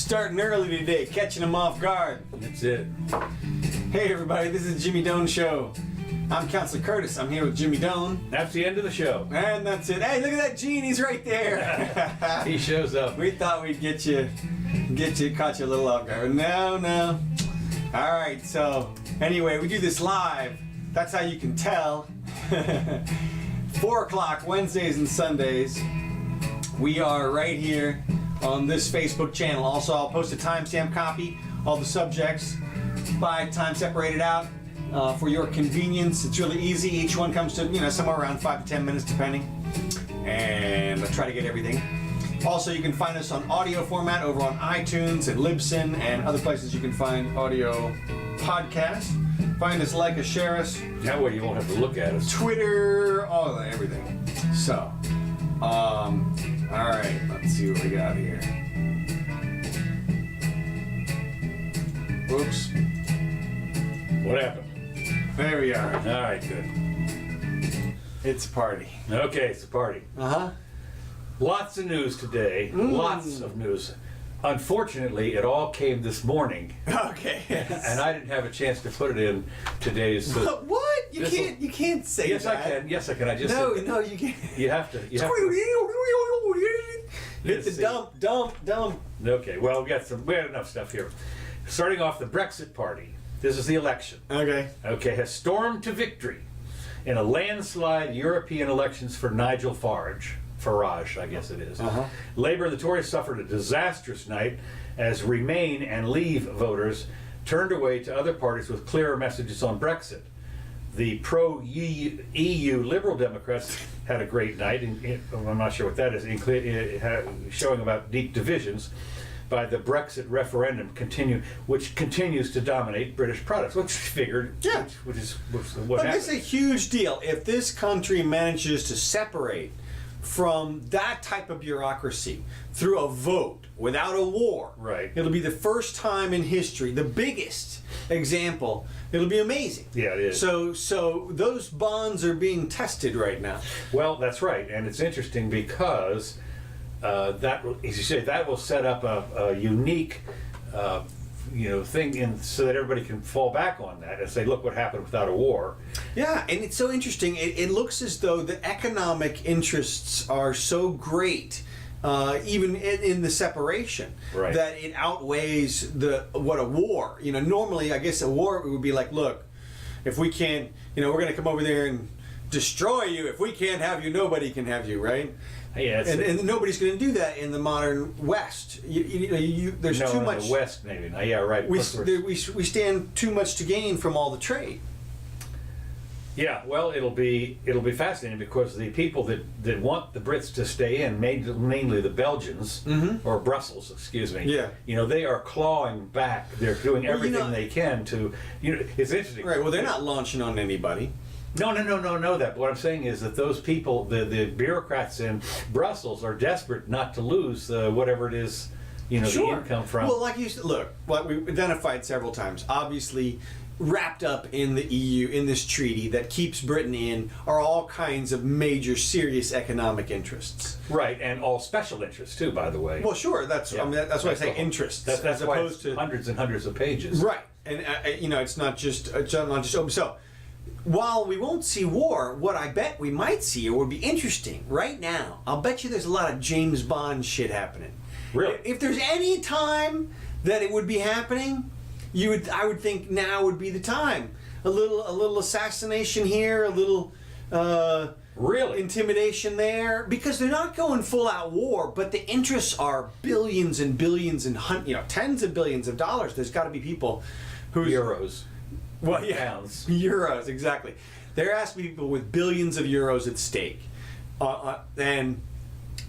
Starting early today, catching them off guard. That's it. Hey everybody, this is the Jimmy Doane Show. I'm Counselor Curtis. I'm here with Jimmy Doane. That's the end of the show. And that's it. Hey, look at that Gene. He's right there. He shows up. We thought we'd caught you a little off guard. No. All right. So anyway, we do this live. That's how you can tell. 4 o'clock Wednesdays and Sundays. We are right here on this Facebook channel. Also, I'll post a timestamp copy. All the subjects by time separated out. For your convenience. It's really easy. Each one comes to, somewhere around 5 to 10 minutes depending. And I'll try to get everything. Also, you can find us on audio format over on iTunes and Libsyn and other places you can find audio podcasts. Find us, like us, share us. That way you won't have to look at us. Twitter, all of that, everything. So, all right, let's see what we got here. Whoops. What happened? There we are. All right, good. It's a party. Okay, it's a party. Uh-huh. Lots of news today. Lots of news. Unfortunately, it all came this morning. Okay. And I didn't have a chance to put it in today's. What? You can't say yes, that. I can. Yes, I can. I just No, you can't. You have to. Hit the dump. Okay. Well, we had enough stuff here. Starting off, the Brexit party. This is the election. Okay. Okay, has stormed to victory in a landslide European elections for Nigel Farage, I guess it is. Uh-huh. Labour and the Tories suffered a disastrous night as Remain and Leave voters turned away to other parties with clearer messages on Brexit. The pro-EU Liberal Democrats had a great night, I'm not sure what that is, showing about deep divisions by the Brexit referendum which continues to dominate British products, which figured, yeah. which is what happened. It's a huge deal if this country manages to separate from that type of bureaucracy through a vote without a war. Right. It'll be the first time in history, the biggest example. It'll be amazing. Yeah, it is. So those bonds are being tested right now. Well, that's right, and it's interesting because that, as you say, that will set up a unique, thing so that everybody can fall back on that and say, look what happened without a war. Yeah, and it's so interesting. It looks as though the economic interests are so great, even in the separation, right, that it outweighs what a war. Normally, I guess a war would be like, look, if we can't, we're going to come over there and destroy you. If we can't have you, nobody can have you, right? Yeah, and nobody's going to do that in the modern West. There's too much. In the West, maybe. Yeah, right. We stand too much to gain from all the trade. Yeah, well, it'll be fascinating because the people that want the Brits to stay in, mainly the Belgians, or Brussels, excuse me. Yeah. They are clawing back. They're doing everything they can to. It's interesting. Right. Well, they're not launching on anybody. No. That. What I'm saying is that those people, the bureaucrats in Brussels, are desperate not to lose whatever it is, Sure. the income from. Well, like you said, look, what we've identified several times, obviously wrapped up in the EU, in this treaty that keeps Britain in, are all kinds of major, serious economic interests. Right, and all special interests too, by the way. Well, sure. That's that's why I say interests. That's as why opposed it's to hundreds and hundreds of pages. Right, and it's not just open. So, while we won't see war, what I bet we might see, or would be interesting right now, I'll bet you there's a lot of James Bond shit happening. Really? If there's any time that it would be happening, I would think now would be the time. A little assassination here, a little really intimidation there, because they're not going full out war, but the interests are billions and billions and tens of billions of dollars. There's got to be people who's euros. Well, yeah, pounds. Euros, exactly. There has to be people with billions of euros at stake. And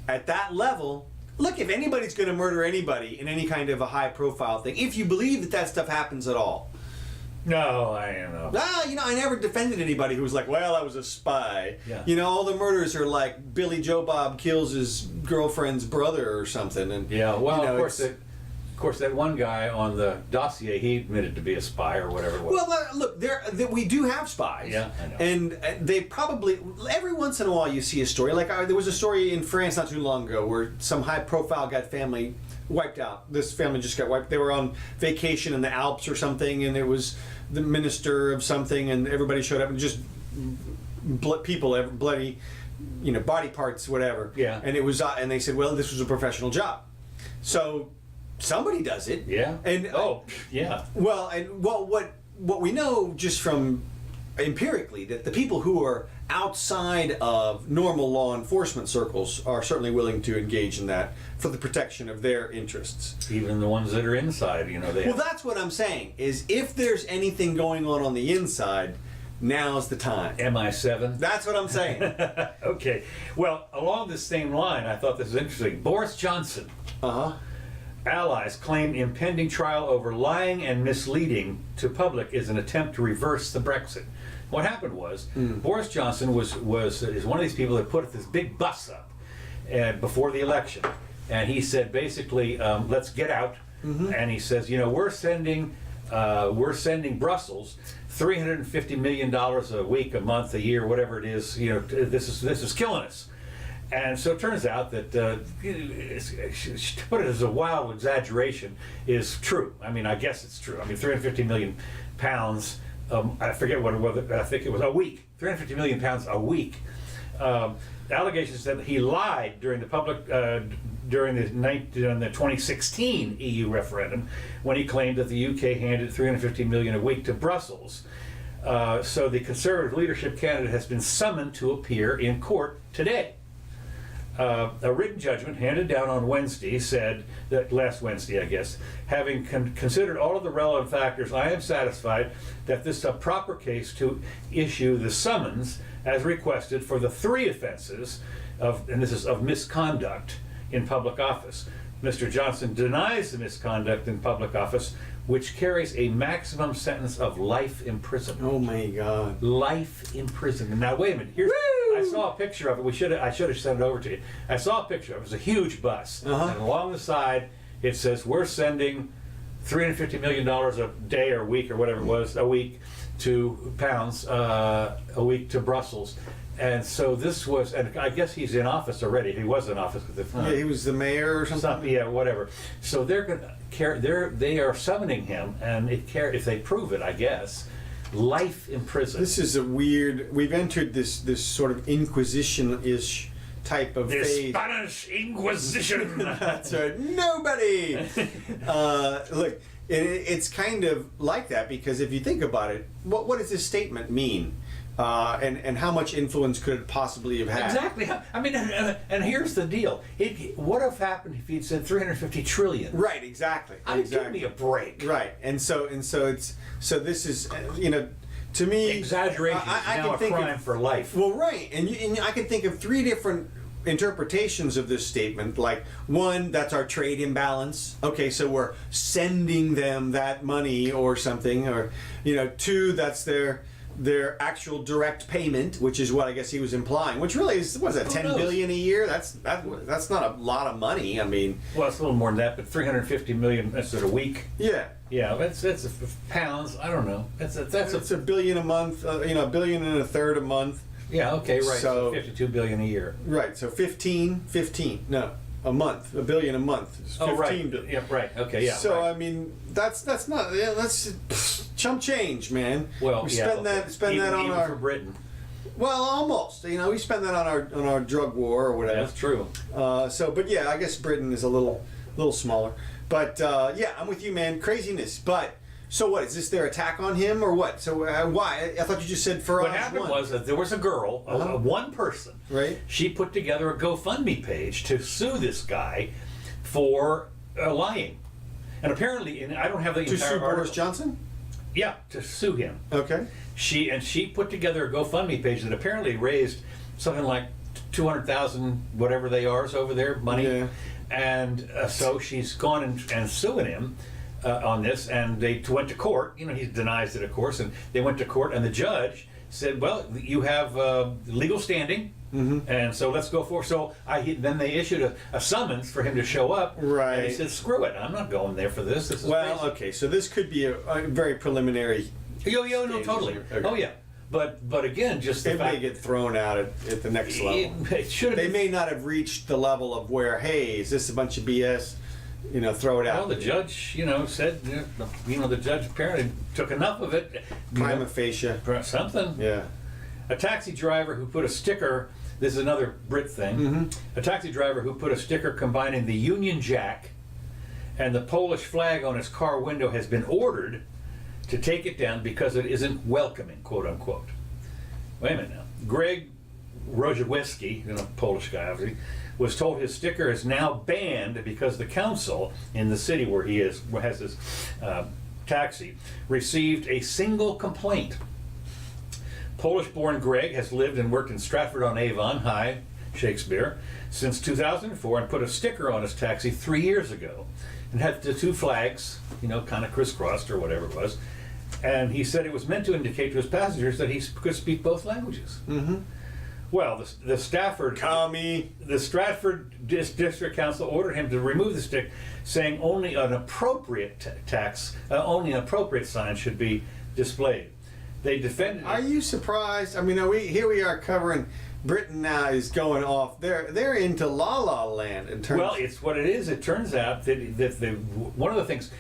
at that level, look, if anybody's going to murder anybody in any kind of a high-profile thing, if you believe that stuff happens at all. No, I don't know. I never defended anybody who was like, well, I was a spy. Yeah. All the murders are like Billy Joe Bob kills his girlfriend's brother or something. And yeah, well, of course, that one guy on the dossier, he admitted to be a spy or whatever it was. Well, look, we do have spies. Yeah, I know. And they probably, every once in a while you see a story. Like there was a story in France not too long ago where some high-profile family wiped out. This family just got wiped. They were on vacation in the Alps or something, and it was the minister of something, and everybody showed up and just people, bloody, body parts, whatever. Yeah. And it was, and they said, well, this was a professional job, so somebody does it. Yeah. And yeah. What we know just from empirically, that the people who are outside of normal law enforcement circles are certainly willing to engage in that for the protection of their interests. Even the ones that are inside, Well, that's what I'm saying, is if there's anything going on the inside, now's the time. MI7. That's what I'm saying. Okay. Well, along this same line, I thought this was interesting. Boris Johnson. Allies claim impending trial over lying and misleading to public is an attempt to reverse the Brexit. What happened was Boris Johnson is one of these people that put this big bus up before the election, and he said basically, let's get out. And he says, we're sending Brussels $350 million a week, a month, a year, whatever it is. This is killing us. And so it turns out that, to put it as a wild exaggeration, is true. I mean, I guess it's true. I mean, 350 million pounds, I forget what it was, I think it was a week, 350 million pounds a week. Allegations that he lied during the during the 2016 EU referendum when he claimed that the UK handed 350 million a week to Brussels. So the Conservative leadership candidate has been summoned to appear in court today. A written judgment handed down on Wednesday said that last Wednesday, I guess, having considered all of the relevant factors, I am satisfied that this is a proper case to issue the summons as requested for the 3 offenses of misconduct in public office. Mr. Johnson denies the misconduct in public office, which carries a maximum sentence of life imprisonment. Oh my God! Life imprisonment. Now wait a minute. Here's. I saw a picture of it. I should have sent it over to you. I saw a picture of it. It was a huge bus, and along the side it says, "We're sending $350 million a day or week or whatever it was a week to pounds a week to Brussels." And so this was, and I guess he's in office already. He was in office with the. Yeah, he was the mayor or something. Yeah, whatever. So they're going to they are summoning him, and if they prove it, I guess. Life in prison. This is a weird. We've entered this sort of Inquisition-ish type of the phase. Spanish Inquisition. That's right. Nobody. Look, it's kind of like that, because if you think about it, what does this statement mean? And how much influence could it possibly have had? Exactly. I mean, and here's the deal. What have happened if he'd said 350 trillion? Right. Exactly. Give me a break. Right. And so this is to me, exaggeration is now a crime for life. Well, right. And I can think of 3 different interpretations of this statement. Like, 1, that's our trade imbalance. Okay, so we're sending them that money or something, or 2, that's their actual direct payment, which is what I guess he was implying, which really is, what is that, 10 billion a year? That's not a lot of money. I mean, well, it's a little more than that, but 350 million, that's a week. Yeah. Yeah, that's pounds. I don't know. It's $1 billion a month. $1.33 billion a month. Yeah. Okay. Right. So 52 billion a year. Right. So 15. No, a month. $1 billion a month. Is 15 right. billion. Yeah. Right. Okay. Yeah. So right. I mean, that's not. Yeah, that's chump change, man. Well, we spend that on even our. for Britain. Well, almost. We spend that on our drug war or whatever. That's true. But yeah, I guess Britain is a little smaller. But yeah, I'm with you, man. Craziness. But so what? Is this their attack on him or what? So why? I thought you just said for what happened was that there was a girl, one person. Right. She put together a GoFundMe page to sue this guy for lying, and apparently, and I don't have the to entire sue article. Boris Johnson. Yeah, to sue him. Okay. She put together a GoFundMe page that apparently raised something like 200,000 whatever they are over there money. Yeah. And so she's gone and suing him on this, and they went to court. He denies it, of course, and they went to court, and the judge said, well, you have legal standing, and so let's go forward. So then they issued a summons for him to show up, right? And he said, screw it, I'm not going there for this. This is well, crazy. Okay, so this could be a very preliminary. No, totally. Okay. Oh, yeah. But again, just the fact may get thrown out at the next level. It should have. They may not have reached the level of where, hey, is this a bunch of BS? throw it Well, out. the judge, said, the judge apparently took enough of it. Prima facie. Something. Yeah. A taxi driver who put a sticker, this is another Brit thing, a taxi driver who put a sticker combining the Union Jack and the Polish flag on his car window has been ordered to take it down because it isn't welcoming, quote unquote. Wait a minute now. Greg Rojawiecki, Polish guy obviously, was told his sticker is now banned because the council in the city where he has his taxi received a single complaint. Polish-born Greg has lived and worked in Stratford-on-Avon, hi, Shakespeare, since 2004 and put a sticker on his taxi 3 years ago and had the two flags, kind of crisscrossed or whatever it was. And he said it was meant to indicate to his passengers that he could speak both languages. Well, the Stratford District Council ordered him to remove the stick, saying only an appropriate only an appropriate sign should be displayed. They defended. Are you surprised? I mean, here we are covering Britain now is going off. They're into La La Land in terms. Well, it's what it is. It turns out that one of the things.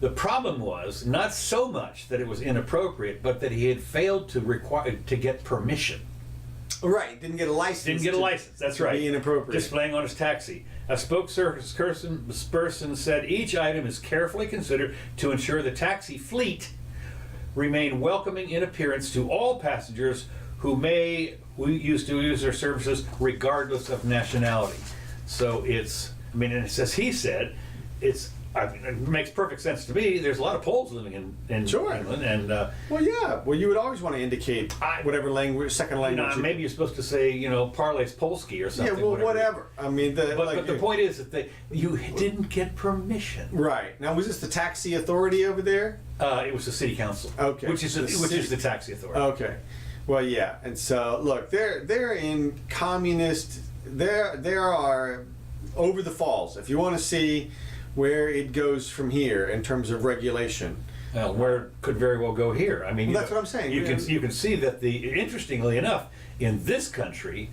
The problem was not so much that it was inappropriate, but that he had failed to get permission. Right, didn't get a license. That's right. Be inappropriate. Displaying on his taxi. A spokesperson said each item is carefully considered to ensure the taxi fleet remain welcoming in appearance to all passengers who use their services regardless of nationality. So and it says he said, it makes perfect sense to me. There's a lot of Poles living in England, and well, you would always want to indicate whatever language, second language. Maybe you're supposed to say, Parles Polski or something. Yeah, well, whatever. I mean, but the point is that you didn't get permission. Right. Now, was this the taxi authority over there? It was the city council. Okay. Which is the taxi authority. Okay. Well, yeah, and so look, they're in communist. There are over the falls. If you want to see where it goes from here in terms of regulation. Well, where it could very well go here. I mean, that's what I'm saying. You can see that interestingly enough, in this country,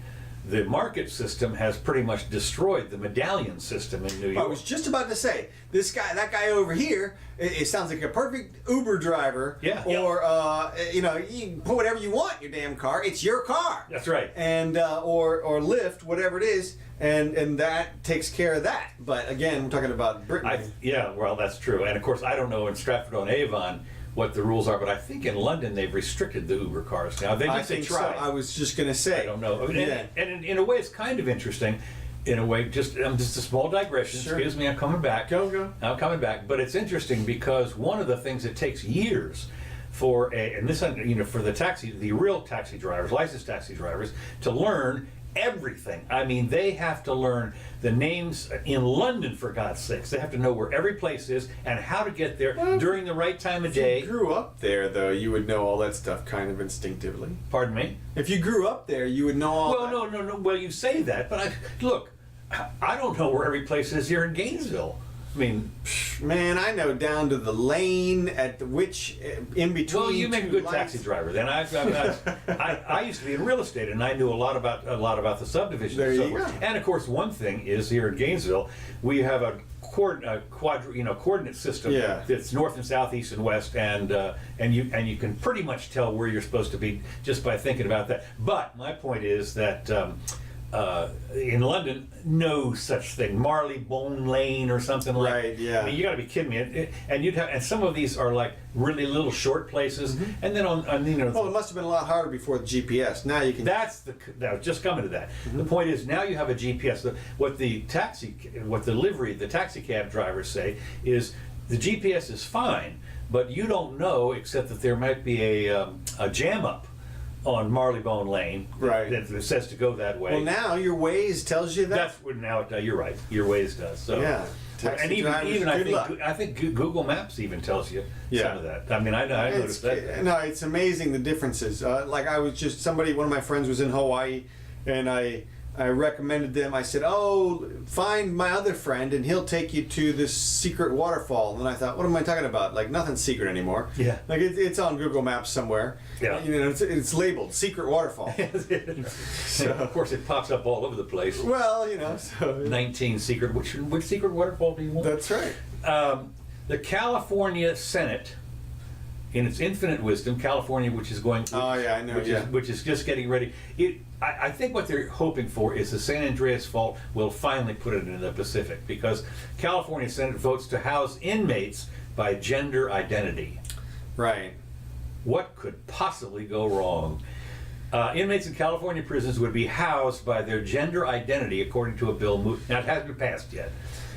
the market system has pretty much destroyed the medallion system in New York. I was just about to say, that guy over here, it sounds like a perfect Uber driver. Yeah. Or, you can put whatever you want in your damn car. It's your car. That's right. And, or Lyft, whatever it is, and that takes care of that. But again, we're talking about Britain. Well, that's true. And of course, I don't know in Stratford-on-Avon what the rules are, but I think in London they've restricted the Uber cars now. I think so. I was just going to say. I don't know. Yeah. And in a way, it's kind of interesting. In a way, just a small digression. Sure. Excuse me, I'm coming back. Go. I'm coming back. But it's interesting because one of the things it takes years for the real taxi drivers, licensed taxi drivers, to learn everything. I mean, they have to learn the names in London, for God's sakes. They have to know where every place is and how to get there during the right time of day. If you grew up there, though, you would know all that stuff kind of instinctively. Pardon me? If you grew up there, you would know all that. Well, no. Well, you say that, but look, I don't know where every place is here in Gainesville. I mean, man, I know down to the lane at which in between. Well, you make a good taxi driver. Then I used to be in real estate, and I knew a lot about the subdivisions. There and so you forth. go. And of course, one thing is here in Gainesville, we have a coordinate system that's north and south, east and west, and you can pretty much tell where you're supposed to be just by thinking about that. But my point is that. In London, no such thing. Marylebone Lane or something like. Right. Yeah. I mean, you got to be kidding me. And some of these are like really little short places. Mm-hmm. And then Well, it must have been a lot harder before the GPS. Now you can. I was just coming to that. Mm-hmm. The point is now you have a GPS. What the taxi cab drivers say is the GPS is fine, but you don't know except that there might be a jam up on Marylebone Lane, right? That says to go that way. Well, now your Waze tells you that. That's what now. You're right. Your Waze does. So yeah. And even I think Google Maps even tells you some of that. I mean, I noticed that. No, it's amazing the differences. Like one of my friends was in Hawaii, and I I recommended them. I said, "Oh, find my other friend, and he'll take you to this secret waterfall." And I thought, "What am I talking about? Like nothing's secret anymore." Yeah. Like it's on Google Maps somewhere. Yeah. You know, it's labeled secret waterfall. So of course it pops up all over the place. Well, you know, so 19 secret. Which secret waterfall do you want? that's right. The California Senate, in its infinite wisdom, California, which is going, Oh yeah, I know. which is just getting ready. I think what they're hoping for is the San Andreas Fault will finally put it in the Pacific, because California Senate votes to house inmates by gender identity. Right. What could possibly go wrong? Inmates in California prisons would be housed by their gender identity, according to a bill. Now, it hasn't been passed yet.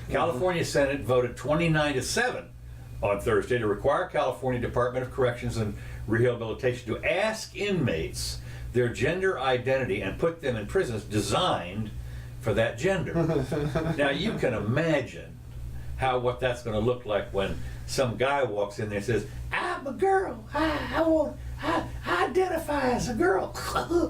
California Senate voted 29-7 on Thursday to require California Department of Corrections and Rehabilitation to ask inmates their gender identity and put them in prisons designed for that gender. Now, you can imagine what that's going to look like when some guy walks in there and says, "I'm a girl. I identify as a girl."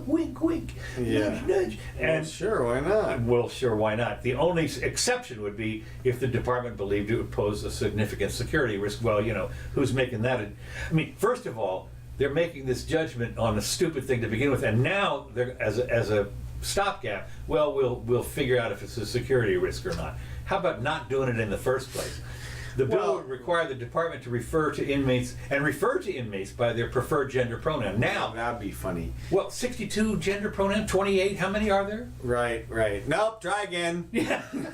Wink, wink. Yeah. Nudge, nudge. And sure, why not? Well, sure, why not? The only exception would be if the department believed it would pose a significant security risk. Well, you know, who's making that? I mean, first of all, they're making this judgment on a stupid thing to begin with, and now they're as a stopgap. Well, we'll figure out if it's a security risk or not. How about not doing it in the first place? The bill would require the department to refer to inmates by their preferred gender pronoun. Now, That'd be funny. well, 62 gender pronoun, 28. How many are there? Right. Nope, try again. Yeah. And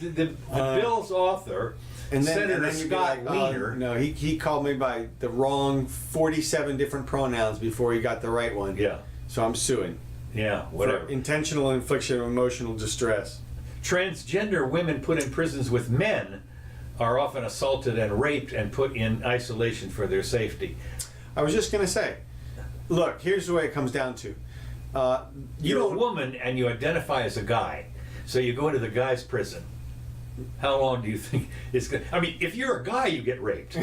the bill's author, Senator you'd be Scott like, Wiener. no, he called me by the wrong 47 different pronouns before he got the right one. Yeah. So I'm suing. Yeah, For whatever. intentional infliction of emotional distress. Transgender women put in prisons with men are often assaulted and raped and put in isolation for their safety. I was just going to say, look, here's the way it comes down to. You're a woman and you identify as a guy, so you go into the guy's prison. How long do you think it's going to... I mean, if you're a guy, you get raped.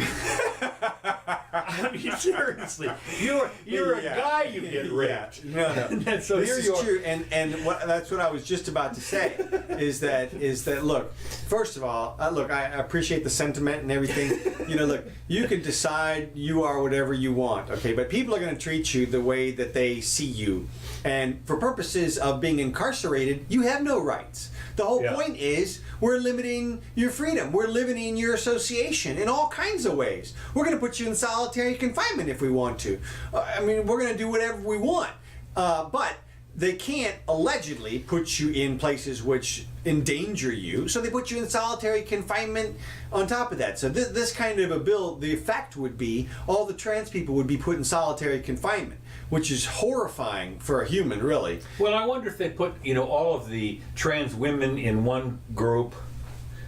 I mean, seriously. You're a guy, you get raped. Yeah. No. So this here is you are. true, and that's what I was just about to say. is that look? First of all, look, I appreciate the sentiment and everything. You know, look, you can decide you are whatever you want, okay? But people are going to treat you the way that they see you, and for purposes of being incarcerated, you have no rights. The whole point is we're limiting your freedom. We're limiting your association in all kinds of ways. We're going to put you in solitary confinement if we want to. I mean, we're going to do whatever we want. But they can't allegedly put you in places which endanger you, so they put you in solitary confinement on top of that. So this kind of a bill, the effect would be all the trans people would be put in solitary confinement, which is horrifying for a human, really. Well, I wonder if they put, all of the trans women in one group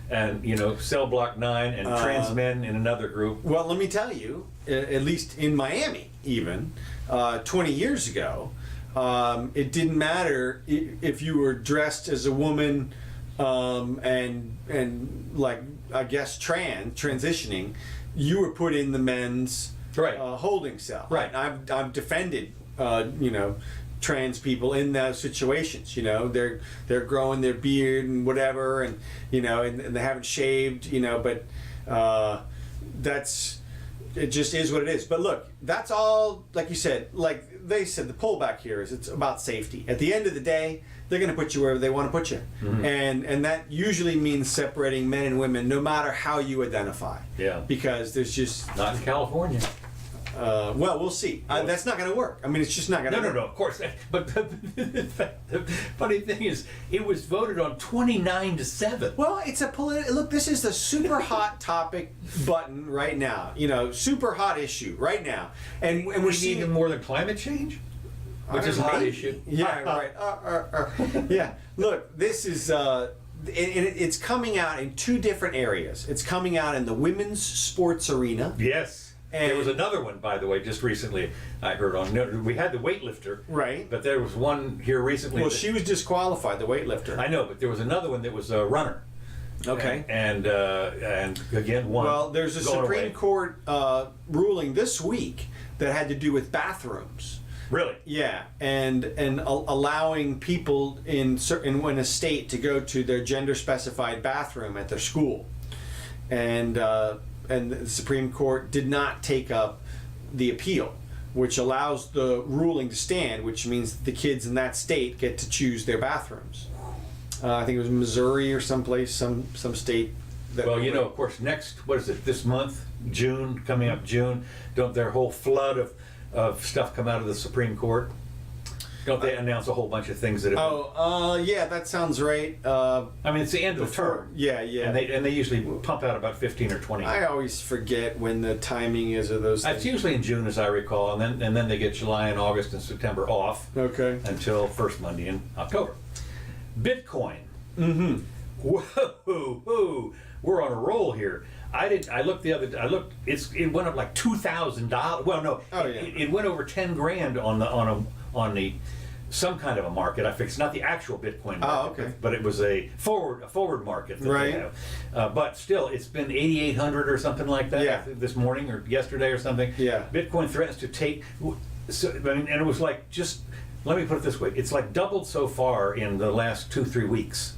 and, cell block 9 and trans men in another group. Well, let me tell you, at least in Miami even, 20 years ago, it didn't matter if you were dressed as a woman and like, I guess, transitioning, you were put in the men's holding cell. Right. I've defended, trans people in those situations. They're growing their beard and whatever, and and they haven't shaved. But it just is what it is. But look, that's all, like you said, like they said, the pullback here is it's about safety. At the end of the day, they're going to put you wherever they want to put you. Mm-hmm. And that usually means separating men and women, no matter how you identify. Yeah. Because there's just... Not in California. Well, we'll see. That's not going to work. I mean, it's just not going to work. No, of course. But the funny thing is, it was voted on 29-7. Well, it's a look, this is the super hot topic button right now. Super hot issue right now. And we're seeing even more than climate change? Which is a hot issue. Yeah, right. Yeah. Look, this is... it's coming out in two different areas. It's coming out in the women's sports arena. Yes. And there was another one, by the way, just recently I heard on. We had the weightlifter, right? But there was one here recently. Well, she was disqualified, the weightlifter. I know, but there was another one that was a runner. Okay. And again, one. Well, there's a Supreme Court ruling this week that had to do with bathrooms. Really? Yeah, and allowing people in a state to go to their gender specified bathroom at their school, and the Supreme Court did not take up the appeal, which allows the ruling to stand, which means the kids in that state get to choose their bathrooms. I think it was Missouri or someplace, some state. Well, of course, this month, June, coming up June, don't their whole flood of stuff come out of the Supreme Court? Don't they announce a whole bunch of things that have yeah, that sounds right. I mean, it's the end of the term. Yeah. And they usually pump out about 15 or 20. I always forget when the timing is of those things. It's usually in June, as I recall, and then they get July and August and September off. Okay. Until first Monday in October. Bitcoin. Mm-hmm. Whoa, we're on a roll here. I looked. It went up like $2,000. Well, no. Oh, yeah. It went over 10 grand on the some kind of a market. I fixed not the actual Bitcoin market, okay. but it was a forward market that right. they have. But still, it's been 8,800 or something like that. Yeah. This morning or yesterday or something. Yeah. Bitcoin threatens to take. So, and it was like just. Let me put it this way: it's like doubled so far in the last 2-3 weeks.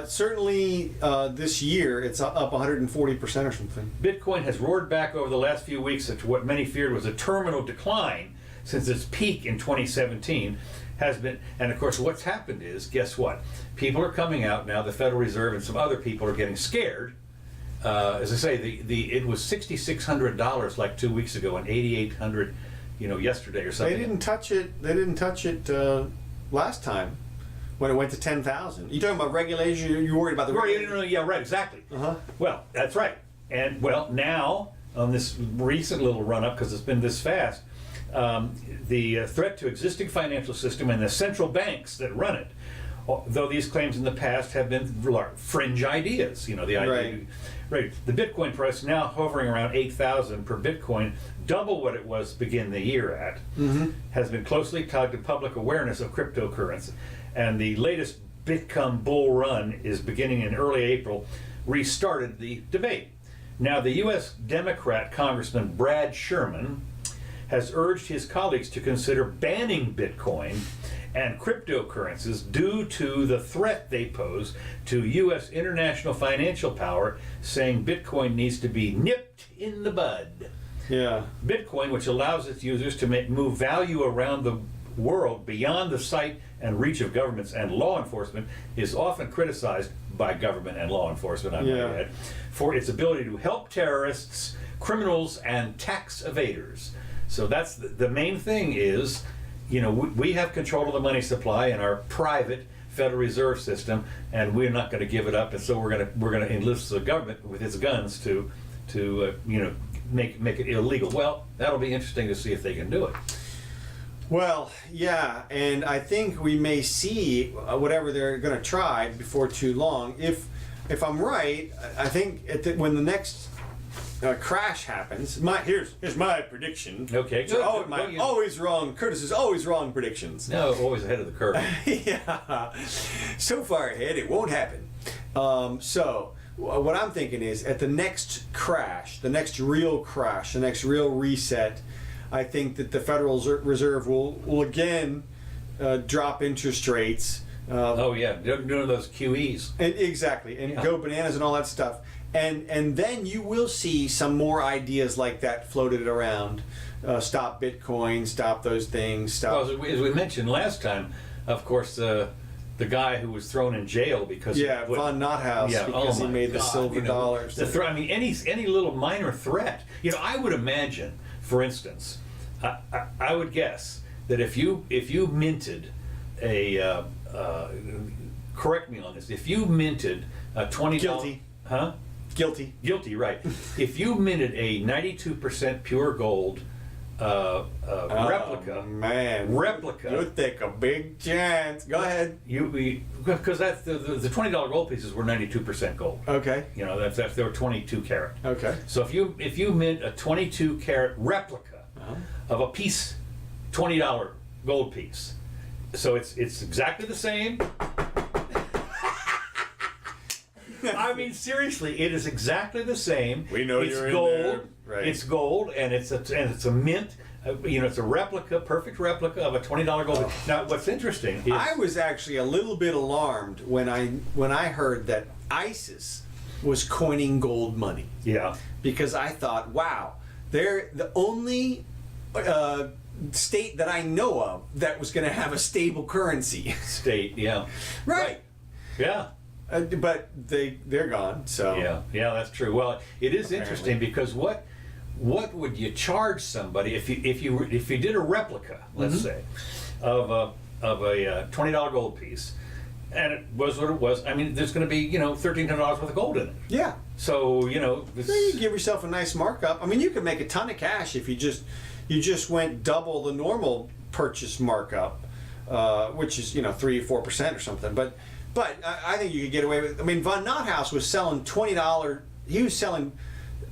Certainly, this year it's up 140% or something. Bitcoin has roared back over the last few weeks to what many feared was a terminal decline since its peak in 2017 has been. And of course, what's happened is, guess what? People are coming out now. The Federal Reserve and some other people are getting scared. As I say, it was $6,600 like 2 weeks ago, and 8,800, yesterday or something. They didn't touch it. They didn't touch it last time when it went to 10,000. You talking about regulation? You're worried about the regulation? Yeah, right. Exactly. Well, that's right. And now on this recent little run up, because it's been this fast, the threat to existing financial system and the central banks that run it. Though these claims in the past have been fringe ideas, the idea. Right. The Bitcoin price now hovering around 8,000 per Bitcoin, double what it was to begin the year at, has been closely tied to public awareness of cryptocurrency. And the latest Bitcoin bull run is beginning in early April, restarted the debate. Now, the U.S. Democrat Congressman Brad Sherman has urged his colleagues to consider banning Bitcoin and cryptocurrencies due to the threat they pose to U.S. international financial power, saying Bitcoin needs to be nipped in the bud. Yeah. Bitcoin, which allows its users to move value around the world beyond the sight and reach of governments and law enforcement, is often criticized by government and law enforcement, I might add, for its ability to help terrorists, criminals, and tax evaders. So that's the main thing is, we have control of the money supply in our private Federal Reserve System, and we're not going to give it up. And so we're going to enlist the government with its guns to make it illegal. Well, that'll be interesting to see if they can do it. Well, yeah, and I think we may see whatever they're going to try before too long. If I'm right, I think when the next crash happens, here's my prediction. Okay, good. Always wrong. Curtis is always wrong predictions. No, always ahead of the curve. Yeah, so far ahead it won't happen. So what I'm thinking is at the next crash, the next real reset, I think that the Federal Reserve will again drop interest rates. Doing those QEs. Exactly, and go bananas and all that stuff. And then you will see some more ideas like that floated around. Stop Bitcoin, stop those things. Stop. Well, as we mentioned last time, of course, the guy who was thrown in jail because von Nothaus, because he made the silver dollars. Any little minor threat. I would imagine, for instance, I would guess that if you minted a correct me on this, if you minted a $20 guilty, huh? Guilty, right. If you minted a 92% pure gold replica, you take a big chance. Go ahead. Because that's the $20 gold pieces were 92% gold. Okay. They were 22 karat. Okay. So if you mint a 22 karat replica of a piece, $20 gold piece, so it's exactly the same. I mean, seriously, it is exactly the same. We know it's you're gold. in there. Right. It's gold, and it's a mint. It's a replica, perfect replica of a $20 gold. Oh. Now, what's interesting is I was actually a little bit alarmed when I heard that ISIS was coining gold money, yeah, because I thought, wow, they're the only state that I know of that was going to have a stable currency. state, yeah, Right. yeah. But they're gone. So Yeah, that's true. Well, it is Apparently. interesting because what would you charge somebody if you did a replica, let's say, of a $20 gold piece, and it was what it was? I mean, there's going to be $1,300 worth of gold in it. Yeah. So You give yourself a nice markup. I mean, you can make a ton of cash if you just went double the normal purchase markup, which is 3 or 4% or something. But I think you could get away with. I mean, von Nothaus was selling $20. He was selling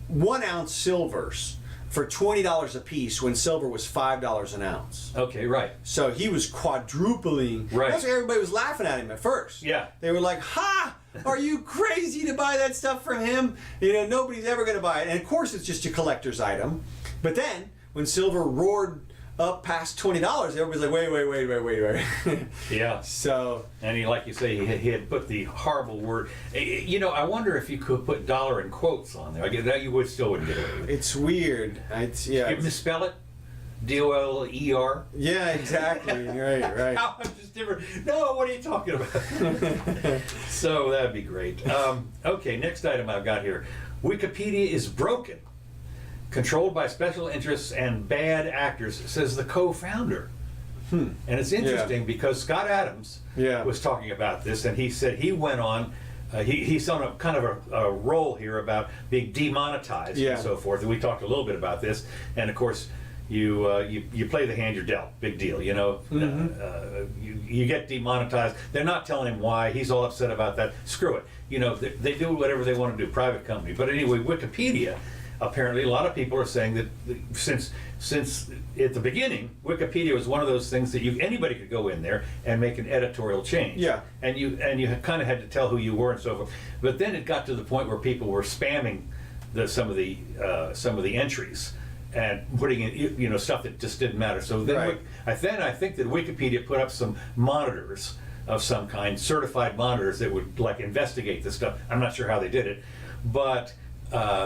1 ounce silvers for $20 a piece when silver was $5 an ounce. okay, right. So he was quadrupling. Right. That's why everybody was laughing at him at first. Yeah. They were like, "Ha! Are you crazy to buy that stuff from him? Nobody's ever going to buy it." And of course, it's just a collector's item. But then, when silver roared up past $20, everybody's like, wait. Yeah. So, And like you say, he had put the horrible word. I wonder if you could put dollar in quotes on there. I guess that you still wouldn't get away with it. it's weird. You misspell it? DOLER? Yeah, exactly. Right. How much is different? No, what are you talking about? So that'd be great. Okay, next item I've got here. Wikipedia is broken, controlled by special interests and bad actors, says the co-founder. And it's interesting because Scott Adams was talking about this, and he said he went on. He's on a kind of a roll here about being demonetized and so forth. And we talked a little bit about this, and of course. You play the hand you're dealt. Big deal, you get demonetized. They're not telling him why. He's all upset about that. Screw it. They do whatever they want to do. Private company. But anyway, Wikipedia. Apparently, a lot of people are saying that since at the beginning, Wikipedia was one of those things that anybody could go in there and make an editorial change. Yeah. And you kind of had to tell who you were and so forth. But then it got to the point where people were spamming some of the entries. And putting in, stuff that just didn't matter. So then, I think that Wikipedia put up some monitors of some kind, certified monitors that would investigate this stuff. I'm not sure how they did it, but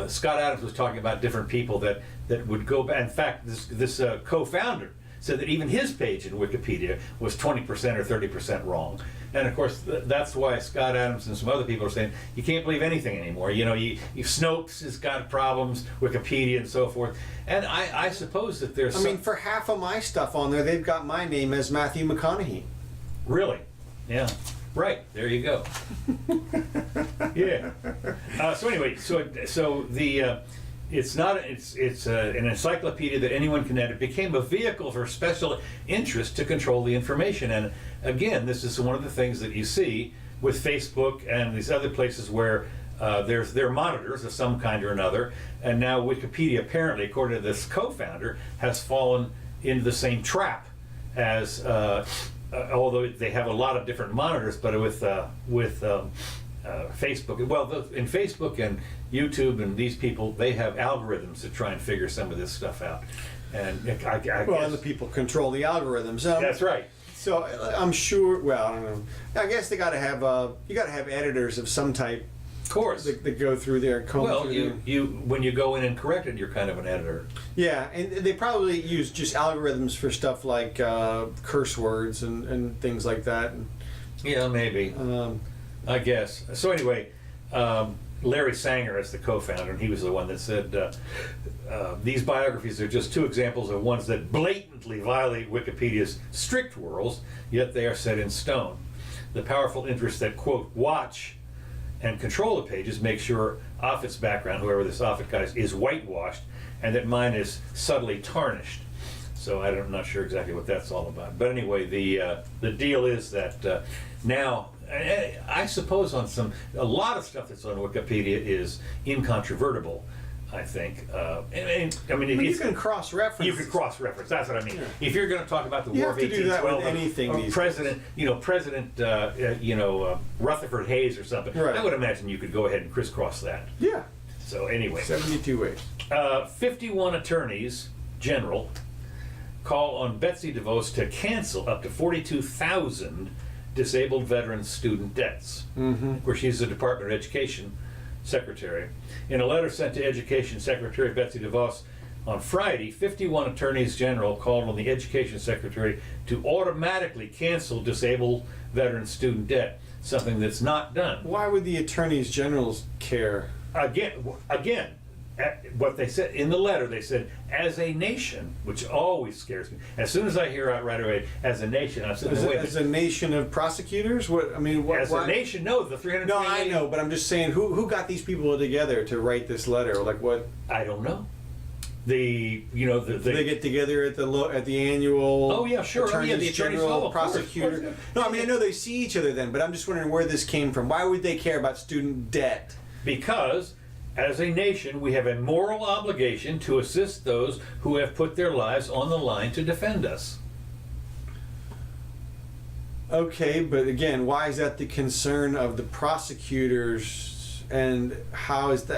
Scott Adams was talking about different people that would go back. In fact, this co-founder said that even his page in Wikipedia was 20% or 30% wrong. And of course, that's why Scott Adams and some other people are saying you can't believe anything anymore. Snopes has got problems, Wikipedia and so forth. And I suppose that there's. I mean, for half of my stuff on there, they've got my name as Matthew McConaughey. Really? Yeah. Right. There you go. Yeah. So anyway, so the. It's an encyclopedia that anyone can edit. It became a vehicle for special interest to control the information. And again, this is one of the things that you see with Facebook and these other places where there are monitors of some kind or another. And now Wikipedia, apparently, according to this co-founder, has fallen into the same trap as, although they have a lot of different monitors, but with Facebook. Well, in Facebook and YouTube and these people, they have algorithms to try and figure some of this stuff out. And I guess, And the people control the algorithms. That's right. So I'm sure. Well, I don't know. I guess they got to have editors of some type. Of course. That go through there and comb Well, through you when you go in and correct it, you're kind of an editor. Yeah, and they probably use just algorithms for stuff like curse words and things like that. Yeah, maybe. I guess. So anyway, Larry Sanger is the co-founder, and he was the one that said these biographies are just two examples of ones that blatantly violate Wikipedia's strict rules, yet they are set in stone. The powerful interests that, quote, watch and control the pages make sure Offit's background, whoever this Offit guy is whitewashed, and that mine is subtly tarnished. So I'm not sure exactly what that's all about. But anyway, the deal is that now, I suppose a lot of stuff that's on Wikipedia is incontrovertible, I think. You can cross-reference. You can cross-reference. That's what I mean. Yeah. If you're going to talk about the You War of have to do that 1812, with anything these President Rutherford Hayes or something, Right. I would imagine you could go ahead and crisscross that. Yeah. So anyway, 72 ways. 51 attorneys general call on Betsy DeVos to cancel up to 42,000 disabled veterans' student debts. Of course, she's the Department of Education secretary. In a letter sent to Education Secretary Betsy DeVos on Friday, 51 attorneys general called on the Education Secretary to automatically cancel disabled veterans' student debt, something that's not done. Why would the attorneys generals care? Again, what they said in the letter, they said, as a nation, which always scares me. As soon as I hear out right away, as a nation, I'm saying, As a nation of prosecutors? What I mean, as why? a nation, no, the 300. No, I know, but I'm just saying, who got these people together to write this letter? Like, what? I don't know. They Get together at the annual. Oh, yeah, sure. Attorneys The attorneys general, general, of course, prosecutor. of course. No, I mean I know they see each other then, but I'm just wondering where this came from. Why would they care about student debt? Because as a nation, we have a moral obligation to assist those who have put their lives on the line to defend us. Okay, but again, why is that the concern of the prosecutors? And how is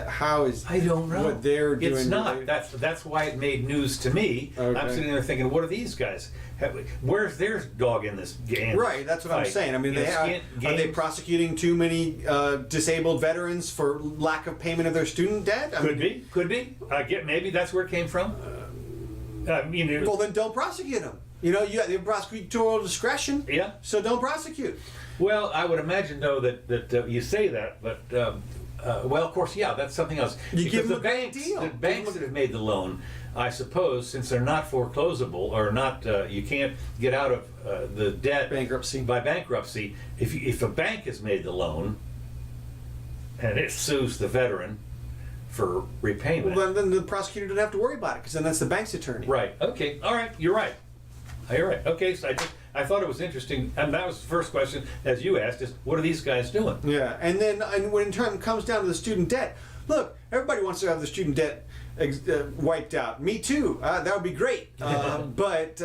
I don't know what they're doing? It's not. That's why it made news to me. Okay. I'm sitting there thinking, what are these guys? Where's their dog in this game? Right, that's what I'm saying. I mean, are they prosecuting too many disabled veterans for lack of payment of their student debt? Could be. I get maybe that's where it came from. Well, then don't prosecute them. You got the prosecutorial discretion. Yeah. So don't prosecute. Well, I would imagine though that you say that, but well, of course, yeah, that's something else. You give them the banks that have made the loan, I suppose, since they're not foreclosable or not, you can't get out of the debt by bankruptcy. If a bank has made the loan and it sues the veteran for repayment, well, then the prosecutor doesn't have to worry about it because then that's the bank's attorney. Right. Okay. All right. You're right. You're right. Okay. So I thought it was interesting, and that was the first question, as you asked, is what are these guys doing? Yeah, and then when it comes down to the student debt, look, everybody wants to have the student debt wiped out. Me too. That would be great. But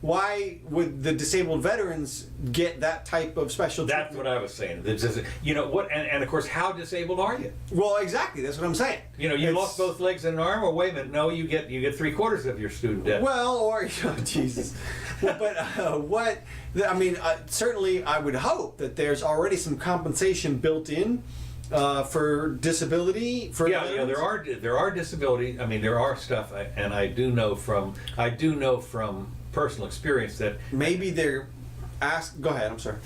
why would the disabled veterans get that type of special treatment? That's what I was saying. You know what? And of course, how disabled are you? Well, exactly. That's what I'm saying. You lost both legs and an arm, or wait a minute, no, you get 3/4 of your student debt. Well, or Jesus. But certainly, I would hope that there's already some compensation built in. For disability, there are disability. I mean, there are stuff, and I do know from personal experience that maybe they're asked. Go ahead. I'm sorry.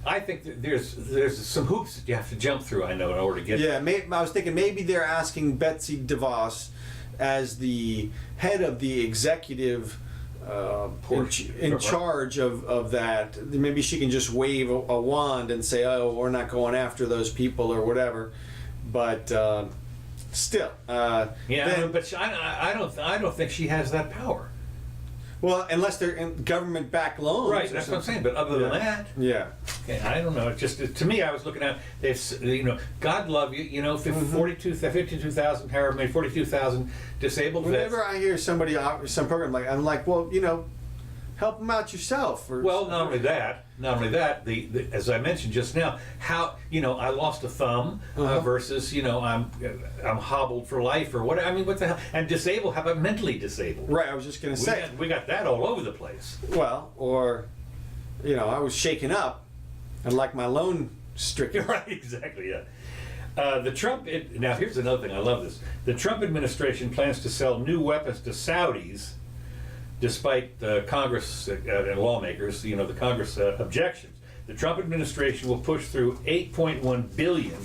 I think that there's some hoops that you have to jump through. I know in order to get. Yeah, I was thinking maybe they're asking Betsy DeVos as the head of the executive. In charge of that, maybe she can just wave a wand and say, "Oh, we're not going after those people" or whatever. But still, but I don't think she has that power. Well, unless they're in government-backed loans, right? That's what I'm saying. But other than that, yeah. Okay, I don't know. It just to me, I was looking at God love you. 52,000, however many, 42,000 disabled vets. Whenever I hear some program I'm like, well, help them out yourself. Well, not only that, the as I mentioned just now, how I lost a thumb versus I'm hobbled for life or what? I mean, what the hell? And disabled? How about mentally disabled? Right. I was just going to say we got that all over the place. Well, or I was shaken up, and like my loan stricken. Right. Exactly. Yeah. Now here's another thing. I love this. The Trump administration plans to sell new weapons to Saudis. Despite Congress and lawmakers, the Congress objections, the Trump administration will push through $8.1 billion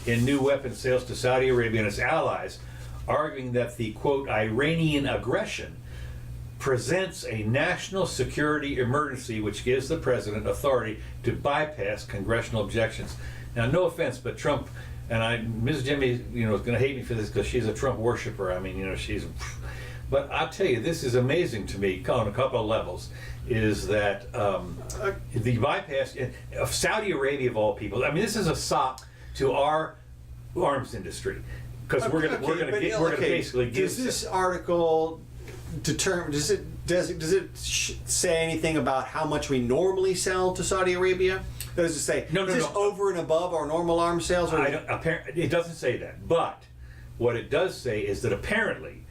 in new weapons sales to Saudi Arabia and its allies, arguing that the, quote, Iranian aggression presents a national security emergency which gives the president authority to bypass congressional objections. Now, no offense, but Trump, and Ms. Jimmy, is going to hate me for this because she's a Trump worshiper. I mean, she's... But I'll tell you, this is amazing to me on a couple of levels, is that the bypass of Saudi Arabia, of all people, I mean, this is a sop to our arms industry. Because we're going to basically give... Does this article determine, does it say anything about how much we normally sell to Saudi Arabia? Does it say, no, over and above our normal arms sales? It doesn't say that, but what it does say is that apparently,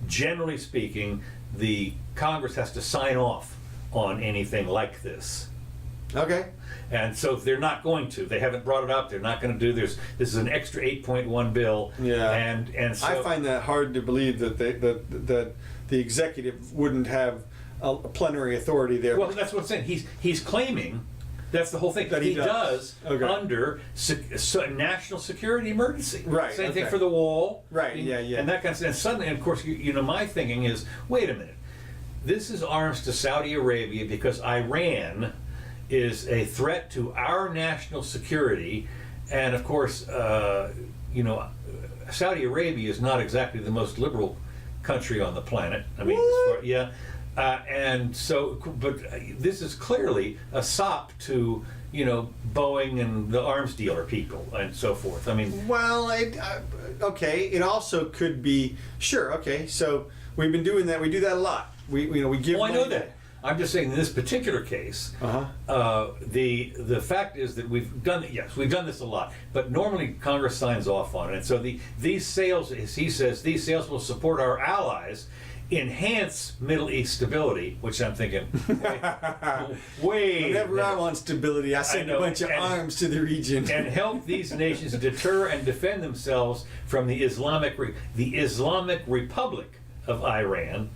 generally speaking, the Congress has to sign off on anything like this. Okay. And so they're not going to. They haven't brought it up. They're not going to do this. This is an extra 8.1 bill. Yeah. And so I find that hard to believe that that the executive wouldn't have a plenary authority there. well, that's what I'm saying. He's claiming that's the whole thing That he does. Okay. under national security emergency. Right, Same thing okay. for the wall. Right, yeah. And that kind of stuff. And suddenly, of course, you know, my thinking is, wait a minute. This is arms to Saudi Arabia because Iran is a threat to our national security, and of course, you know, Saudi Arabia is not exactly the most liberal country on the planet. I mean, yeah, and so, but this is clearly a sop to, you know, Boeing and the arms dealer people and so forth. I mean, well, okay. It also could be sure. Okay, so we've been doing that. We do that a lot. We give. oh, I know money that. I'm just saying in this particular case, Uh-huh. the fact is that we've done this a lot, but normally Congress signs off on it. And so these sales, as he says, these sales will support our allies, enhance Middle East stability, which I'm thinking, wait. Whenever I want stability, I send a bunch of arms to the region. and help these nations deter and defend themselves from the Islamic Republic of Iran.